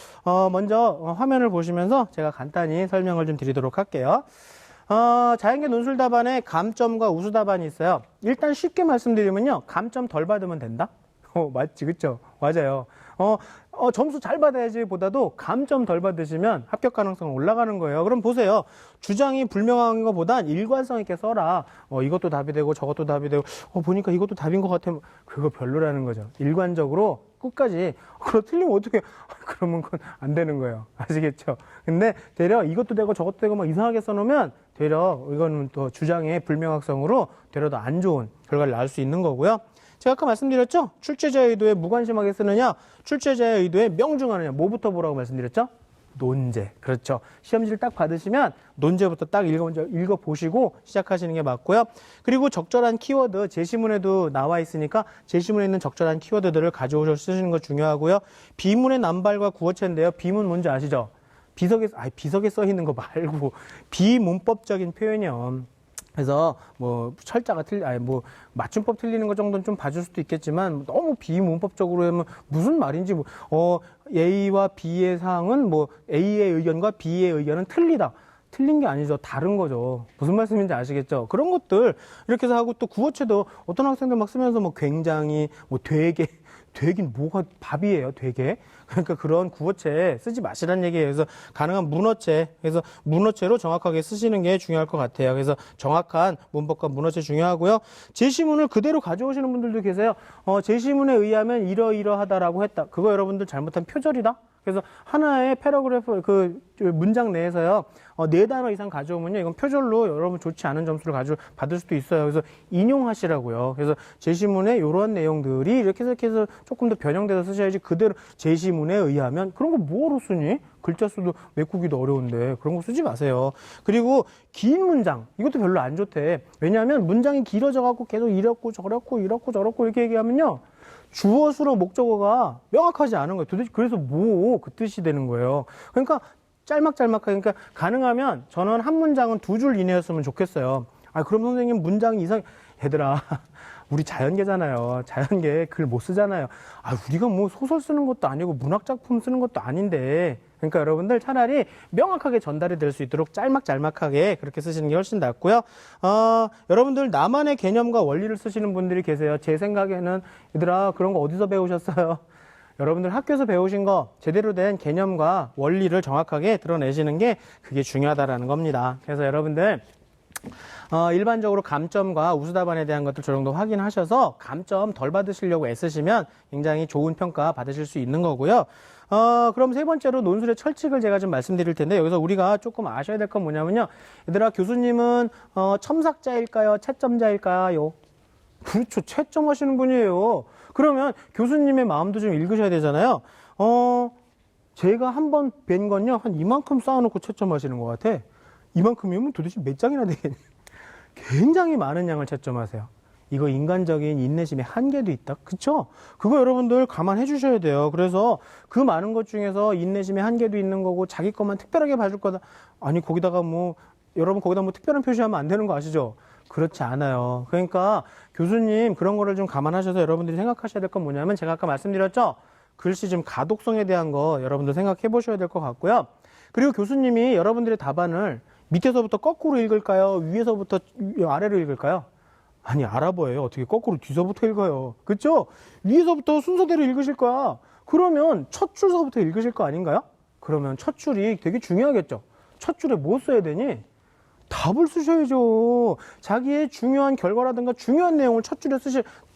먼저 화면을 보시면서 제가 간단히 설명을 좀 드리도록 할게요. 자연계 논술 답안에 감점과 우수 답안이 있어요. 일단 쉽게 말씀드리면요. 감점 덜 받으면 된다? 맞지, 그쵸? 맞아요. 점수 잘 받아야지 보다도 감점 덜 받으시면 합격 가능성은 올라가는 거예요. 그럼 보세요. 주장이 불명확한 것보단 일관성 있게 써라. 이것도 답이 되고 저것도 답이 되고, 보니까 이것도 답인 것 같으면 그거 별로라는 거죠. 일관적으로 끝까지. 그럼 틀리면 어떻게, 그러면 그건 안 되는 거예요. 아시겠죠? 근데 되려 이것도 되고 저것도 되고 막 이상하게 써놓으면 되려 이거는 또 주장의 불명확성으로 되려 더 안 좋은 결과를 낳을 수 있는 거고요. 제가 아까 말씀드렸죠? 출제자의 의도에 무관심하게 쓰느냐, 출제자의 의도에 명중하느냐, 뭐부터 보라고 말씀드렸죠? 논제. 그렇죠. 시험지를 딱 받으시면 논제부터 딱 읽어보시고 시작하시는 게 맞고요. 그리고 적절한 키워드, 제시문에도 나와 있으니까 제시문에 있는 적절한 키워드들을 가져오셔서 쓰시는 거 중요하고요. 비문의 남발과 구어체인데요. 비문 뭔지 아시죠? 비석에 써 있는 거 말고 비문법적인 표현이요. 그래서 철자가 맞춤법 틀리는 것 정도는 좀 봐줄 수도 있겠지만 너무 비문법적으로 하면 무슨 말인지 A와 B의 사항은 A의 의견과 B의 의견은 틀리다. 틀린 게 아니죠. 다른 거죠. 무슨 말씀인지 아시겠죠? 그런 것들 이렇게 해서 하고 또 구어체도 어떤 학생들 막 쓰면서 굉장히 되긴 뭐가 밥이에요, 되게. 그러니까 그런 구어체 쓰지 마시라는 얘기예요. 그래서 가능한 문어체, 그래서 문어체로 정확하게 쓰시는 게 중요할 것 같아요. 그래서 정확한 문법과 문어체 중요하고요. 제시문을 그대로 가져오시는 분들도 계세요. 제시문에 의하면 이러이러하다라고 했다. 그거 여러분들 잘못한 표절이다. 그래서 하나의 패러그래프 문장 내에서요. 4단어 이상 가져오면요. 이건 표절로 여러분 좋지 않은 점수를 받을 수도 있어요. 그래서 인용하시라고요. 그래서 제시문에 이러한 내용들이 이렇게 해서 조금 더 변형돼서 쓰셔야지 그대로 제시문에 의하면 그런 거 뭐로 쓰니? 글자 수도 메꾸기도 어려운데 그런 거 쓰지 마세요. 그리고 긴 문장 이것도 별로 안 좋대. 왜냐하면 문장이 길어져 갖고 계속 이렇고 저렇고 이렇게 얘기하면요. 주어, 수로, 목적어가 명확하지 않은 거예요. 도대체 그래서 그 뜻이 되는 거예요. 그러니까 짤막하게, 그러니까 가능하면 저는 한 문장은 2줄 이내였으면 좋겠어요. 그럼 선생님 문장 이상, 얘들아, 우리 자연계잖아요. 자연계 글 못 쓰잖아요. 우리가 소설 쓰는 것도 아니고 문학작품 쓰는 것도 아닌데. 그러니까 여러분들 차라리 명확하게 전달이 될 수 있도록 짤막하게 그렇게 쓰시는 게 훨씬 낫고요. 여러분들 나만의 개념과 원리를 쓰시는 분들이 계세요. 제 생각에는 얘들아 그런 거 어디서 배우셨어요? 여러분들 학교에서 배우신 거 제대로 된 개념과 원리를 정확하게 드러내시는 게 그게 중요하다라는 겁니다. 그래서 여러분들 일반적으로 감점과 우수답안에 대한 것들 저 정도 확인하셔서 감점 덜 받으시려고 애쓰시면 굉장히 좋은 평가 받으실 수 있는 거고요. 그럼 세 번째로 논술의 철칙을 제가 좀 말씀드릴 텐데 여기서 우리가 조금 아셔야 될 건 뭐냐면요. 얘들아 교수님은 첨삭자일까요? 채점자일까요? 그렇죠. 채점하시는 분이에요. 그러면 교수님의 마음도 좀 읽으셔야 되잖아요. 제가 한 번 뵌 건요. 한 이만큼 쌓아놓고 채점하시는 것 같아. 이만큼이면 도대체 몇 장이나 되겠니? 굉장히 많은 양을 채점하세요. 이거 인간적인 인내심의 한계도 있다. 그쵸? 그거 여러분들 감안해 주셔야 돼요. 그래서 그 많은 것 중에서 인내심의 한계도 있는 거고 자기 것만 특별하게 봐줄 거다. 아니 거기다가 여러분 거기다 특별한 표시하면 안 되는 거 아시죠? 그렇지 않아요. 그러니까 교수님 그런 거를 좀 감안하셔서 여러분들이 생각하셔야 될 건 뭐냐면 제가 아까 말씀드렸죠? 글씨 좀 가독성에 대한 거 여러분들 생각해 보셔야 될 것 같고요. 그리고 교수님이 여러분들의 답안을 밑에서부터 거꾸로 읽을까요? 위에서부터 아래로 읽을까요? 아니 아랍어예요. 어떻게 거꾸로 뒤서부터 읽어요? 그렇죠? 위에서부터 순서대로 읽으실 거야. 그러면 첫 줄서부터 읽으실 거 아닌가요? 그러면 첫 줄이 되게 중요하겠죠. 첫 줄에 뭐 써야 되니? 답을 쓰셔야죠. 자기의 중요한 결과라든가 중요한 내용을 첫 줄에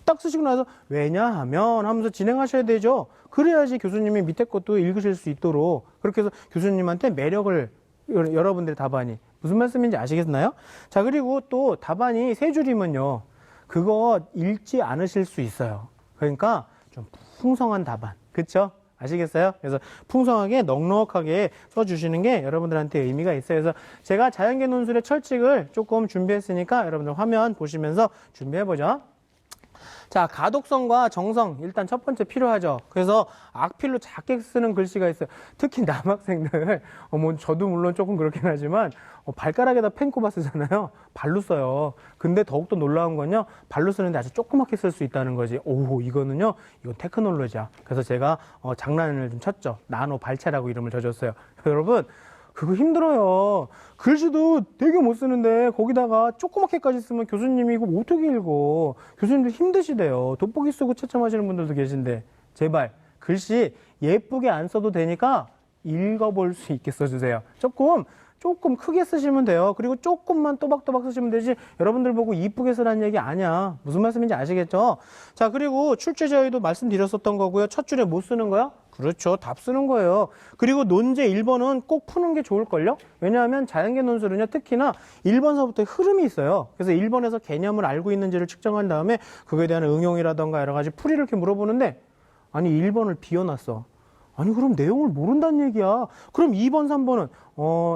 딱 쓰시고 나서 왜냐하면 하면서 진행하셔야 되죠. 그래야지 교수님이 밑에 것도 읽으실 수 있도록 그렇게 해서 교수님한테 매력을 여러분들의 답안이 무슨 말씀인지 아시겠나요? 자, 그리고 또 답안이 3줄이면요. 그거 읽지 않으실 수 있어요. 그러니까 좀 풍성한 답안. 그쵸? 아시겠어요? 그래서 풍성하게 넉넉하게 써주시는 게 여러분들한테 의미가 있어요. 그래서 제가 자연계 논술의 철칙을 조금 준비했으니까 여러분들 화면 보시면서 준비해보죠. 자, 가독성과 정성 일단 첫 번째 필요하죠. 그래서 악필로 작게 쓰는 글씨가 있어요. 특히 남학생들 뭐 저도 물론 조금 그렇긴 하지만 발가락에다 펜 꼽아 쓰잖아요. 발로 써요. 근데 더욱더 놀라운 건요, 발로 쓰는데 아주 조그맣게 쓸 수 있다는 거지. 오, 이건 테크놀로지야. 그래서 제가 장난을 좀 쳤죠. 나노 발체라고 이름을 져줬어요. 여러분, 그거 힘들어요. 글씨도 되게 못 쓰는데 거기다가 조그맣게까지 쓰면 교수님이 이거 어떻게 읽어. 교수님들 힘드시대요. 돋보기 쓰고 채점하시는 분들도 계신데 제발 글씨 예쁘게 안 써도 되니까 읽어볼 수 있게 써주세요. 조금 크게 쓰시면 돼요. 그리고 조금만 또박또박 쓰시면 되지, 여러분들 보고 이쁘게 쓰라는 얘기 아니야. 무슨 말씀인지 아시겠죠? 자, 그리고 출제자에도 말씀드렸었던 거고요. 첫 줄에 못 쓰는 거야? 그렇죠. 답 쓰는 거예요. 그리고 논제 1번은 꼭 푸는 게 좋을걸요? 왜냐하면 자연계 논술은요, 특히나 1번서부터 흐름이 있어요. 그래서 1번에서 개념을 알고 있는지를 측정한 다음에 그거에 대한 응용이라던가 여러 가지 풀이를 이렇게 물어보는데, 아니 1번을 비워놨어. 아니 그럼 내용을 모른다는 얘기야. 그럼 2번, 3번은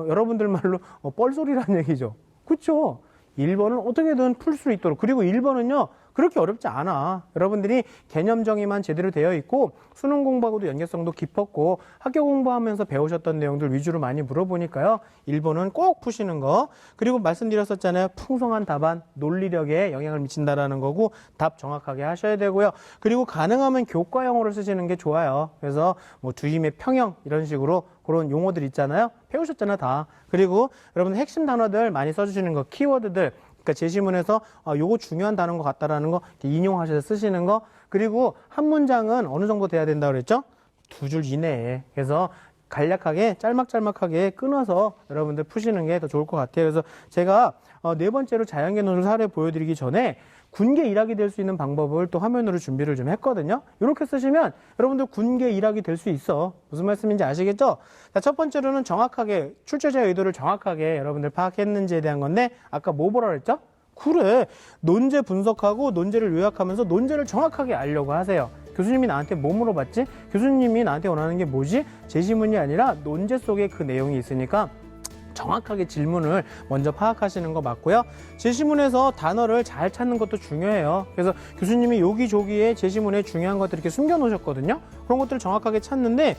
여러분들 말로 뻘소리라는 얘기죠. 그렇죠? 1번은 어떻게든 풀 수 있도록. 그리고 1번은요 그렇게 어렵지 않아. 여러분들이 개념 정의만 제대로 되어 있고 수능 공부하고도 연계성도 깊었고 학교 공부하면서 배우셨던 내용들 위주로 많이 물어보니까요. 1번은 꼭 푸시는 거. 그리고 말씀드렸었잖아요. 풍성한 답안, 논리력에 영향을 미친다라는 거고 답 정확하게 하셔야 되고요. 그리고 가능하면 교과형어를 쓰시는 게 좋아요. 그래서 뭐 주임의 평형 이런 식으로 그런 용어들 있잖아요. 배우셨잖아 다. 그리고 여러분 핵심 단어들 많이 써주시는 거, 키워드들. 그러니까 제시문에서 요거 중요한 단어인 것 같다라는 거 인용하셔서 쓰시는 거. 그리고 한 문장은 어느 정도 돼야 된다고 그랬죠? 2줄 이내에. 그래서 간략하게 짤막짤막하게 끊어서 여러분들 푸시는 게 더 좋을 것 같아요. 그래서 제가 네 번째로 자연계 논술 사례 보여드리기 전에 군계 일학이 될 수 있는 방법을 또 화면으로 준비를 좀 했거든요. 이렇게 쓰시면 여러분들 군계 일학이 될 수 있어. 무슨 말씀인지 아시겠죠? 자, 첫 번째로는 정확하게 출제자의 의도를 정확하게 여러분들 파악했는지에 대한 건데, 아까 뭐 보라 그랬죠? 그래, 논제 분석하고 논제를 요약하면서 논제를 정확하게 알려고 하세요. 교수님이 나한테 뭐 물어봤지? 교수님이 나한테 원하는 게 뭐지? 제시문이 아니라 논제 속에 그 내용이 있으니까 정확하게 질문을 먼저 파악하시는 거 맞고요. 제시문에서 단어를 잘 찾는 것도 중요해요. 그래서 교수님이 여기저기에 제시문에 중요한 것들 이렇게 숨겨놓으셨거든요. 그런 것들을 정확하게 찾는데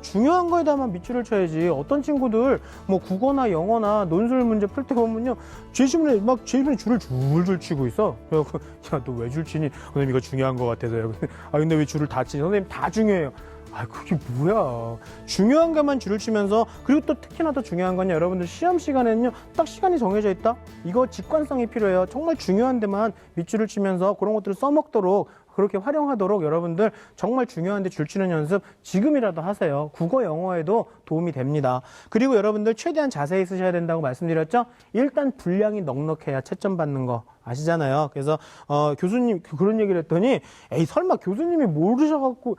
중요한 거에다만 밑줄을 쳐야지. 어떤 친구들 뭐 국어나 영어나 논술 문제 풀 때 보면요, 제시문에 줄을 줄줄 치고 있어. 그래서 야, 너 왜 줄 치니? 선생님 이거 중요한 거 같아서요. 근데 왜 줄을 다 치니? 선생님 다 중요해요. 그게 뭐야. 중요한 것만 줄을 치면서, 그리고 또 특히나 더 중요한 건요, 여러분들 시험 시간에는요, 딱 시간이 정해져 있다? 이거 직관성이 필요해요. 정말 중요한 데만 밑줄을 치면서 그런 것들을 써먹도록, 그렇게 활용하도록 여러분들 정말 중요한데 줄 치는 연습 지금이라도 하세요. 국어, 영어에도 도움이 됩니다. 그리고 여러분들 최대한 자세히 쓰셔야 된다고 말씀드렸죠? 일단 분량이 넉넉해야 채점 받는 거 아시잖아요. 그래서 교수님 그런 얘기를 했더니, 에이 설마 교수님이 모르셔갖고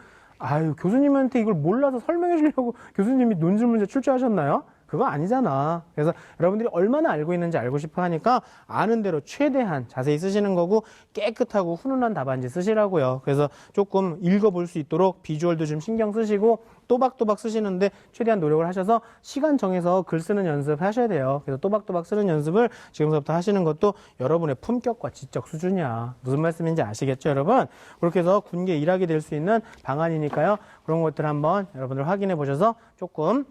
교수님한테 이걸 몰라서 설명해 주려고 교수님이 논술 문제 출제하셨나요? 그거 아니잖아. 그래서 여러분들이 얼마나 알고 있는지 알고 싶어 하니까 아는 대로 최대한 자세히 쓰시는 거고, 깨끗하고 훈훈한 답안지 쓰시라고요. 그래서 조금 읽어볼 수 있도록 비주얼도 좀 신경 쓰시고 또박또박 쓰시는데 최대한 노력을 하셔서 시간 정해서 글 쓰는 연습 하셔야 돼요. 그래서 또박또박 쓰는 연습을 지금부터 하시는 것도 여러분의 품격과 지적 수준이야. 무슨 말씀인지 아시겠죠, 여러분? 그렇게 해서 군계 일학이 될 수 있는 방안이니까요. 그런 것들 한번 여러분들 확인해 보셔서 조금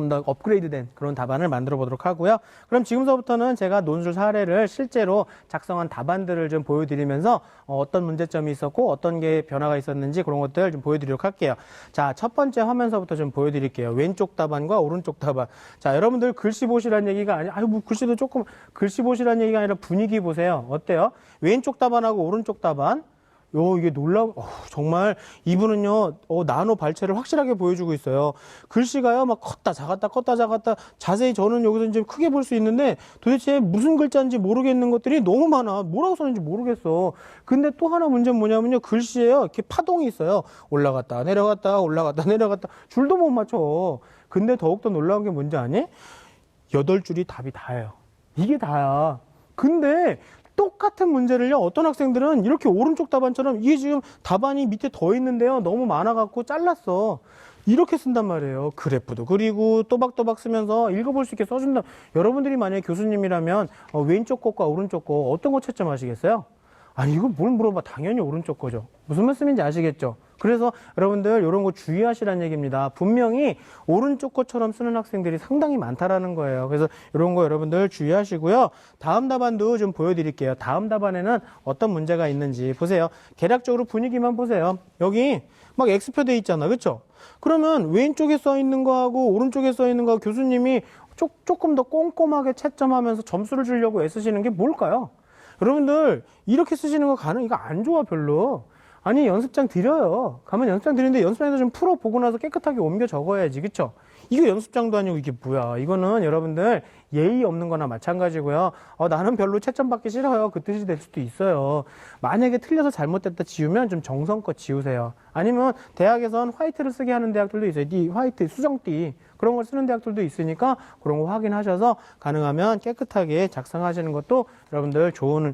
더 업그레이드된 그런 답안을 만들어 보도록 하고요. 그럼 지금서부터는 제가 논술 사례를 실제로 작성한 답안들을 좀 보여드리면서 어떤 문제점이 있었고 어떤 게 변화가 있었는지 그런 것들 좀 보여드리도록 할게요. 자, 첫 번째 화면서부터 좀 보여드릴게요. 왼쪽 답안과 오른쪽 답안. 자, 여러분들 글씨 보시라는 얘기가 뭐 글씨도 조금, 글씨 보시라는 얘기가 아니라 분위기 보세요. 어때요? 왼쪽 답안하고 오른쪽 답안. 이게 정말 이분은요, 나노 발체를 확실하게 보여주고 있어요. 글씨가요, 막 컸다, 작았다. 자세히 저는 여기서 이제 크게 볼 수 있는데 도대체 무슨 글자인지 모르겠는 것들이 너무 많아. 뭐라고 썼는지 모르겠어. 근데 또 하나 문제는 뭐냐면요, 글씨에요, 이렇게 파동이 있어요. 올라갔다, 내려갔다. 줄도 못 맞춰. 근데 더욱더 놀라운 게 뭔지 아니? 8줄이 답이 다예요. 이게 다야. 근데 똑같은 문제를요, 어떤 학생들은 이렇게 오른쪽 답안처럼, 이게 지금 답안이 밑에 더 있는데요, 너무 많아갖고 잘랐어. 이렇게 쓴단 말이에요. 그래프도 그리고 또박또박 쓰면서 읽어볼 수 있게 써준다. 여러분들이 만약에 교수님이라면 왼쪽 것과 오른쪽 거 어떤 거 채점하시겠어요? 아니 이거 뭘 물어봐. 당연히 오른쪽 거죠. 무슨 말씀인지 아시겠죠? 그래서 여러분들 이런 거 주의하시라는 얘기입니다. 분명히 오른쪽 것처럼 쓰는 학생들이 상당히 많다라는 거예요. 그래서 이런 거 여러분들 주의하시고요. 다음 답안도 좀 보여드릴게요. 다음 답안에는 어떤 문제가 있는지 보세요. 개략적으로 분위기만 보세요. 여기 막 X표 돼 있잖아. 그렇죠? 그러면 왼쪽에 써 있는 거하고 오른쪽에 써 있는 거하고 교수님이 조금 더 꼼꼼하게 채점하면서 점수를 주려고 애쓰시는 게 뭘까요? 여러분들 이렇게 쓰시는 거 이거 안 좋아 별로. 아니 연습장 드려요. 가면 연습장 드리는데 연습장에서 좀 풀어보고 나서 깨끗하게 옮겨 적어야지. 그쵸? 이거 연습장도 아니고 이게 뭐야. 이거는 여러분들 예의 없는 거나 마찬가지고요. 나는 별로 채점 받기 싫어요. 그 뜻이 될 수도 있어요. 만약에 틀려서 잘못됐다 지우면 좀 정성껏 지우세요. 아니면 대학에선 화이트를 쓰게 하는 대학들도 있어요. 띠, 화이트, 수정띠. 그런 걸 쓰는 대학들도 있으니까 그런 거 확인하셔서 가능하면 깨끗하게 작성하시는 것도 여러분들 좋은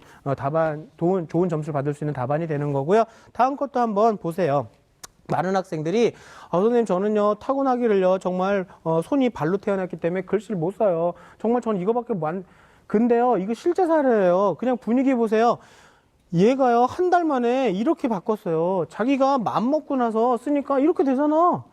좋은 점수를 받을 수 있는 답안이 되는 거고요. 다음 것도 한번 보세요. 많은 학생들이 선생님 저는요 타고나기를요 정말 손이 발로 태어났기 때문에 글씨를 못 써요. 정말 저는 이거밖에 근데요 이거 실제 사례예요. 그냥 분위기 보세요. 얘가요 한 달 만에 이렇게 바꿨어요. 자기가 맘 먹고 나서 쓰니까 이렇게 되잖아.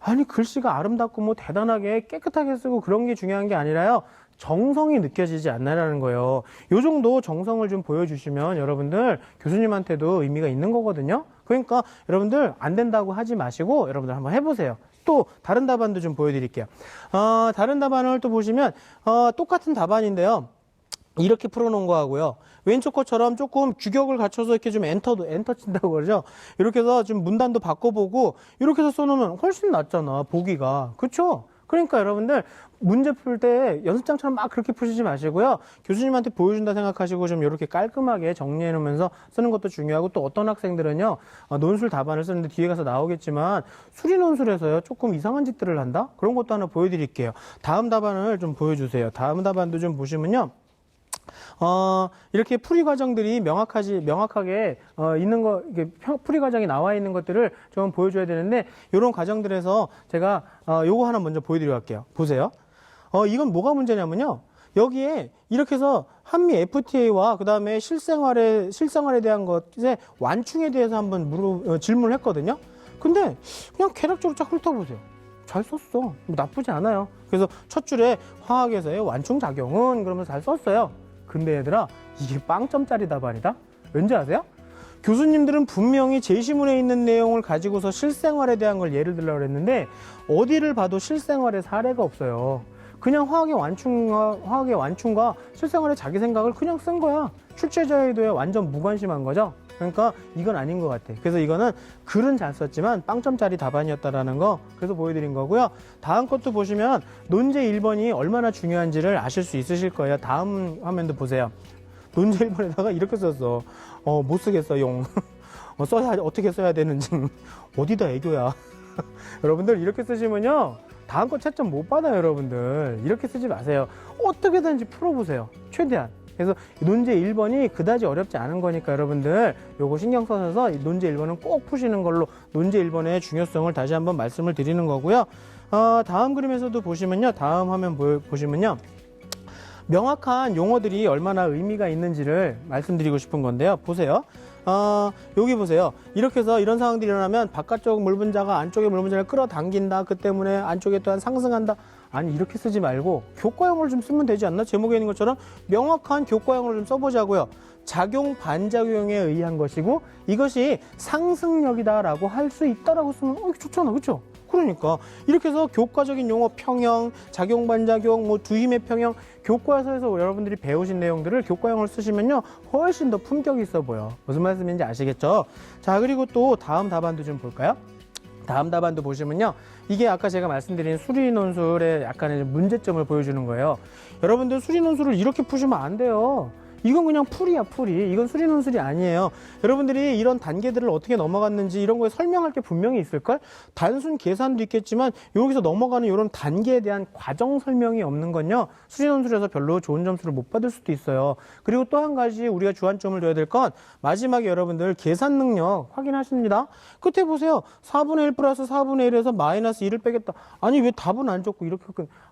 아니 글씨가 아름답고 뭐 대단하게 깨끗하게 쓰고 그런 게 중요한 게 아니라요. 정성이 느껴지지 않나라는 거예요. 요 정도 정성을 좀 보여주시면 여러분들 교수님한테도 의미가 있는 거거든요. 그러니까 여러분들 안 된다고 하지 마시고 여러분들 한번 해보세요. 또 다른 답안도 좀 보여드릴게요. 다른 답안을 또 보시면 똑같은 답안인데요. 이렇게 풀어놓은 거 하고요. 왼쪽 것처럼 조금 규격을 갖춰서 이렇게 좀 엔터 친다고 그러죠. 이렇게 해서 좀 문단도 바꿔보고 이렇게 해서 써놓으면 훨씬 낫잖아. 보기가. 그쵸? 그러니까 여러분들 문제 풀 때 연습장처럼 막 그렇게 푸시지 마시고요. 교수님한테 보여준다 생각하시고 좀 이렇게 깔끔하게 정리해 놓으면서 쓰는 것도 중요하고 또 어떤 학생들은요. 논술 답안을 쓰는데 뒤에 가서 나오겠지만 수리 논술에서요. 조금 이상한 짓들을 한다? 그런 것도 하나 보여드릴게요. 다음 답안을 좀 보여주세요. 다음 답안도 좀 보시면요. 이렇게 풀이 과정들이 명확하게 있는 거, 이게 풀이 과정이 나와 있는 것들을 좀 보여줘야 되는데, 이런 과정들에서 제가, 요거 하나 먼저 보여드리고 갈게요. 보세요. 이건 뭐가 문제냐면요. 여기에 이렇게 해서 한미 FTA와 그 다음에 실생활에 대한 것의 완충에 대해서 한번 질문을 했거든요. 근데 그냥 개략적으로 쫙 훑어보세요. 잘 썼어. 뭐 나쁘지 않아요. 그래서 첫 줄에 화학에서의 완충작용은 그러면서 잘 썼어요. 근데 얘들아 이게 빵점짜리 답안이다? 왠지 아세요? 교수님들은 분명히 제시문에 있는 내용을 가지고서 실생활에 대한 걸 예를 들려고 했는데 어디를 봐도 실생활의 사례가 없어요. 그냥 화학의 완충과 실생활의 자기 생각을 그냥 쓴 거야. 출제자의 의도에 완전 무관심한 거죠. 그러니까 이건 아닌 것 같아. 그래서 이거는 글은 잘 썼지만 빵점짜리 답안이었다라는 거 그래서 보여드린 거고요. 다음 것도 보시면 논제 1번이 얼마나 중요한지를 아실 수 있으실 거예요. 다음 화면도 보세요. 논제 1번에다가 이렇게 썼어. 못 쓰겠어 용. 어떻게 써야 되는지 어디다 애교야. 여러분들 이렇게 쓰시면요. 다음 거 채점 못 받아요. 여러분들 이렇게 쓰지 마세요. 어떻게든지 풀어보세요. 최대한. 그래서 논제 1번이 그다지 어렵지 않은 거니까 여러분들 요거 신경 써서 논제 1번은 꼭 푸시는 걸로 논제 1번의 중요성을 다시 한번 말씀을 드리는 거고요. 다음 그림에서도 보시면요. 다음 화면 보시면요. 명확한 용어들이 얼마나 의미가 있는지를 말씀드리고 싶은 건데요. 보세요. 여기 보세요. 이렇게 해서 이런 상황들이 일어나면 바깥쪽 물 분자가 안쪽의 물 분자를 끌어당긴다. 그 때문에 안쪽에 또한 상승한다. 아니 이렇게 쓰지 말고 교과형을 좀 쓰면 되지 않나? 제목에 있는 것처럼 명확한 교과형을 좀 써보자고요. 작용 반작용에 의한 것이고 이것이 상승력이다라고 할 수 있다라고 쓰면 이거 좋잖아. 그렇죠? 그러니까 이렇게 해서 교과적인 용어 평형, 작용 반작용, 뭐 두힘의 평형 교과서에서 여러분들이 배우신 내용들을 교과형을 쓰시면요 훨씬 더 품격 있어 보여. 무슨 말씀인지 아시겠죠? 자 그리고 또 다음 답안도 좀 볼까요? 다음 답안도 보시면요. 이게 아까 제가 말씀드린 수리논술의 약간의 문제점을 보여주는 거예요. 여러분들 수리논술을 이렇게 푸시면 안 돼요. 이건 그냥 풀이야, 풀이. 이건 수리논술이 아니에요. 여러분들이 이런 단계들을 어떻게 넘어갔는지 이런 거에 설명할 게 분명히 있을걸? 단순 계산도 있겠지만 여기서 넘어가는 이런 단계에 대한 과정 설명이 없는 건요. 수리논술에서 별로 좋은 점수를 못 받을 수도 있어요. 그리고 또 한 가지 우리가 주안점을 둬야 될 건 마지막에 여러분들 계산 능력 확인하십니다. 끝에 보세요. 4분의 1 플러스 4분의 1에서 마이너스 2를 빼겠다. 아니 왜 답은 안 적고 이렇게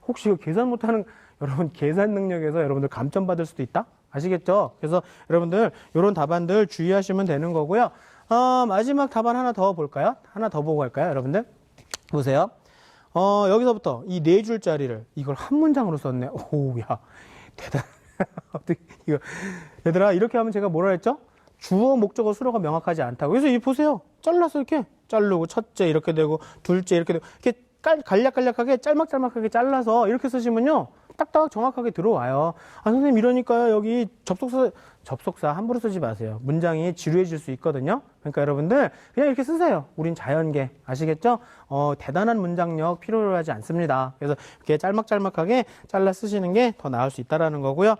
혹시 이거 계산 못하는 여러분 계산 능력에서 여러분들 감점 받을 수도 있다? 아시겠죠? 그래서 여러분들 이런 답안들 주의하시면 되는 거고요. 마지막 답안 하나 더 볼까요? 하나 더 보고 갈까요, 여러분들? 보세요. 여기서부터 이 4줄짜리를 이걸 한 문장으로 썼네. 오, 야, 대단. 어떻게 이거 얘들아 이렇게 하면 제가 뭐라 했죠? 주어, 목적어, 수로가 명확하지 않다고. 그래서 이 보세요. 잘라서 이렇게 자르고 첫째 이렇게 되고 둘째 이렇게 되고 이렇게 간략간략하게 짤막짤막하게 잘라서 이렇게 쓰시면요. 딱딱 정확하게 들어와요. 아, 선생님 이러니까요. 여기 접속사 함부로 쓰지 마세요. 문장이 지루해질 수 있거든요. 그러니까 여러분들 그냥 이렇게 쓰세요. 우린 자연계. 아시겠죠? 대단한 문장력 필요로 하지 않습니다. 그래서 이렇게 짤막짤막하게 잘라 쓰시는 게 더 나을 수 있다라는 거고요.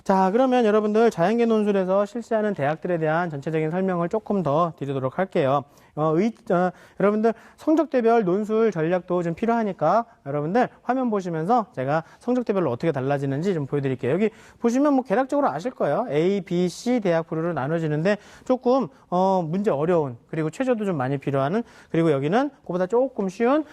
자, 그러면 여러분들 자연계 논술에서 실시하는 대학들에 대한 전체적인 설명을 조금 더 드리도록 할게요. 여러분들 성적대별 논술 전략도 좀 필요하니까 여러분들 화면 보시면서 제가 성적대별로 어떻게 달라지는지 좀 보여드릴게요. 여기 보시면 뭐 개략적으로 아실 거예요. A, B, C 대학부로 나눠지는데 조금 문제 어려운 그리고 최저도 좀 많이 필요하는 그리고 여기는 그보다 조금 쉬운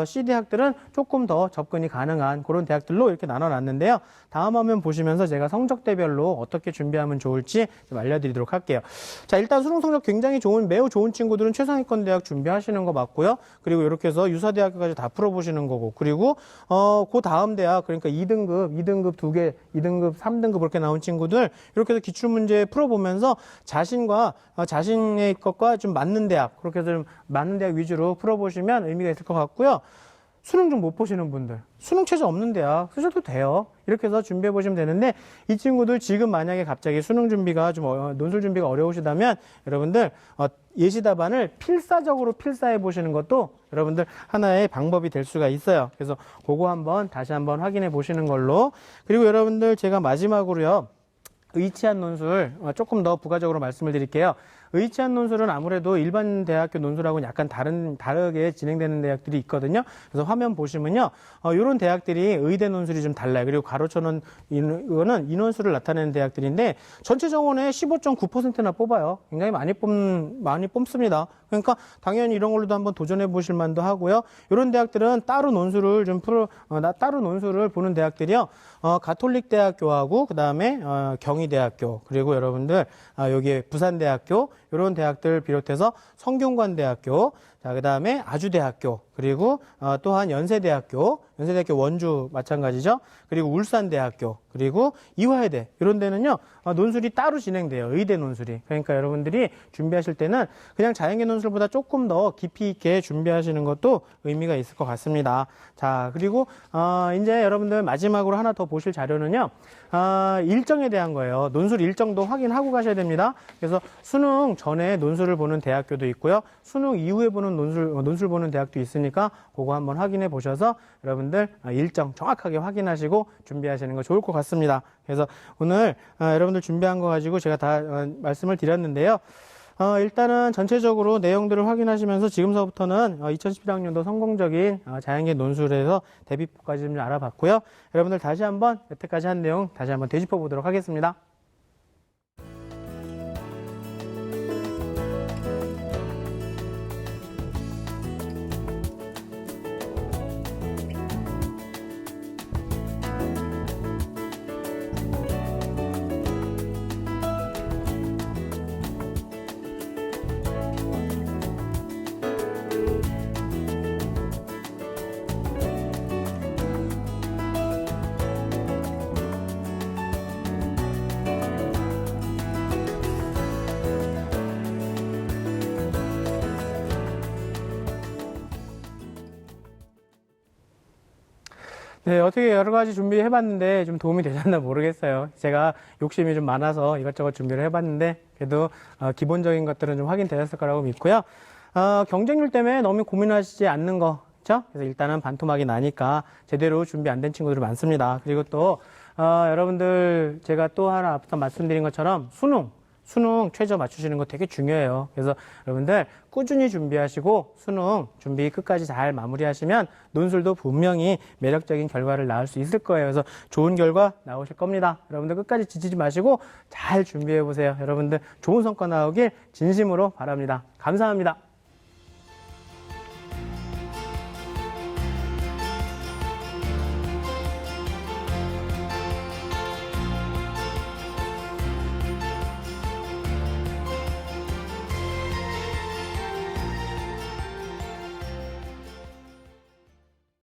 C 대학들은 조금 더 접근이 가능한 그런 대학들로 이렇게 나눠놨는데요. 다음 화면 보시면서 제가 성적대별로 어떻게 준비하면 좋을지 좀 알려드리도록 할게요. 자, 일단 수능 성적 굉장히 매우 좋은 친구들은 최상위권 대학 준비하시는 거 맞고요. 그리고 이렇게 해서 유사대학까지 다 풀어보시는 거고 그리고 그 다음 대학 그러니까 2등급 2개, 2등급, 3등급 그렇게 나온 친구들 이렇게 해서 기출문제 풀어보면서 자신의 것과 좀 맞는 대학 그렇게 해서 좀 맞는 대학 위주로 풀어보시면 의미가 있을 것 같고요. 수능 좀 못 보시는 분들, 수능 최저 없는 대학 쓰셔도 돼요. 이렇게 해서 준비해 보시면 되는데 이 친구들 지금 만약에 갑자기 수능 준비가 좀 논술 준비가 어려우시다면 여러분들 예시 답안을 필사적으로 필사해 보시는 것도 여러분들 하나의 방법이 될 수가 있어요. 그래서 그거 다시 한번 확인해 보시는 걸로. 그리고 여러분들 제가 마지막으로요. 의치한 논술 조금 더 부가적으로 말씀을 드릴게요. 의치한 논술은 아무래도 일반 대학교 논술하고는 약간 다르게 진행되는 대학들이 있거든요. 그래서 화면 보시면요. 이런 대학들이 의대 논술이 좀 달라요. 그리고 가로쳐놓은 이거는 인원수를 나타내는 대학들인데 전체 정원의 15.9%나 뽑아요. 굉장히 많이 뽑습니다. 그러니까 당연히 이런 걸로도 한번 도전해 보실 만도 하고요. 이런 대학들은 따로 논술을 보는 대학들이요. 가톨릭 대학교하고 그다음에 경희대학교 그리고 여러분들 여기 부산대학교 이런 대학들 비롯해서 성균관대학교 자 그다음에 아주대학교 그리고 또한 연세대학교 원주 마찬가지죠. 그리고 울산대학교 그리고 이화여대 이런 데는요 논술이 따로 진행돼요. 의대 논술이. 그러니까 여러분들이 준비하실 때는 그냥 자연계 논술보다 조금 더 깊이 있게 준비하시는 것도 의미가 있을 것 같습니다. 자 그리고 이제 여러분들 마지막으로 하나 더 보실 자료는요. 일정에 대한 거예요. 논술 일정도 확인하고 가셔야 됩니다. 그래서 수능 전에 논술을 보는 대학교도 있고요. 수능 이후에 보는 논술 보는 대학도 있으니까 그거 한번 확인해 보셔서 여러분들 일정 정확하게 확인하시고 준비하시는 거 좋을 것 같습니다. 그래서 오늘 여러분들 준비한 거 가지고 제가 다 말씀을 드렸는데요. 일단은 전체적으로 내용들을 확인하시면서 지금서부터는 2011학년도 성공적인 자연계 논술에서 대비법까지 좀 알아봤고요. 여러분들 다시 한번 여태까지 한 내용 다시 한번 되짚어 보도록 하겠습니다. 네, 어떻게 여러 가지 준비해봤는데 좀 도움이 되셨나 모르겠어요. 제가 욕심이 좀 많아서 이것저것 준비를 해봤는데 그래도 기본적인 것들은 좀 확인되셨을 거라고 믿고요. 경쟁률 때문에 너무 고민하시지 않는 거, 그렇죠? 그래서 일단은 반토막이 나니까 제대로 준비 안 된 친구들이 많습니다. 그리고 또 여러분들 제가 또 하나 앞서 말씀드린 것처럼 수능 최저 맞추시는 거 되게 중요해요. 그래서 여러분들 꾸준히 준비하시고 수능 준비 끝까지 잘 마무리하시면 논술도 분명히 매력적인 결과를 낳을 수 있을 거예요. 그래서 좋은 결과 나오실 겁니다. 여러분들 끝까지 지치지 마시고 잘 준비해 보세요. 여러분들 좋은 성과 나오길 진심으로 바랍니다. 감사합니다.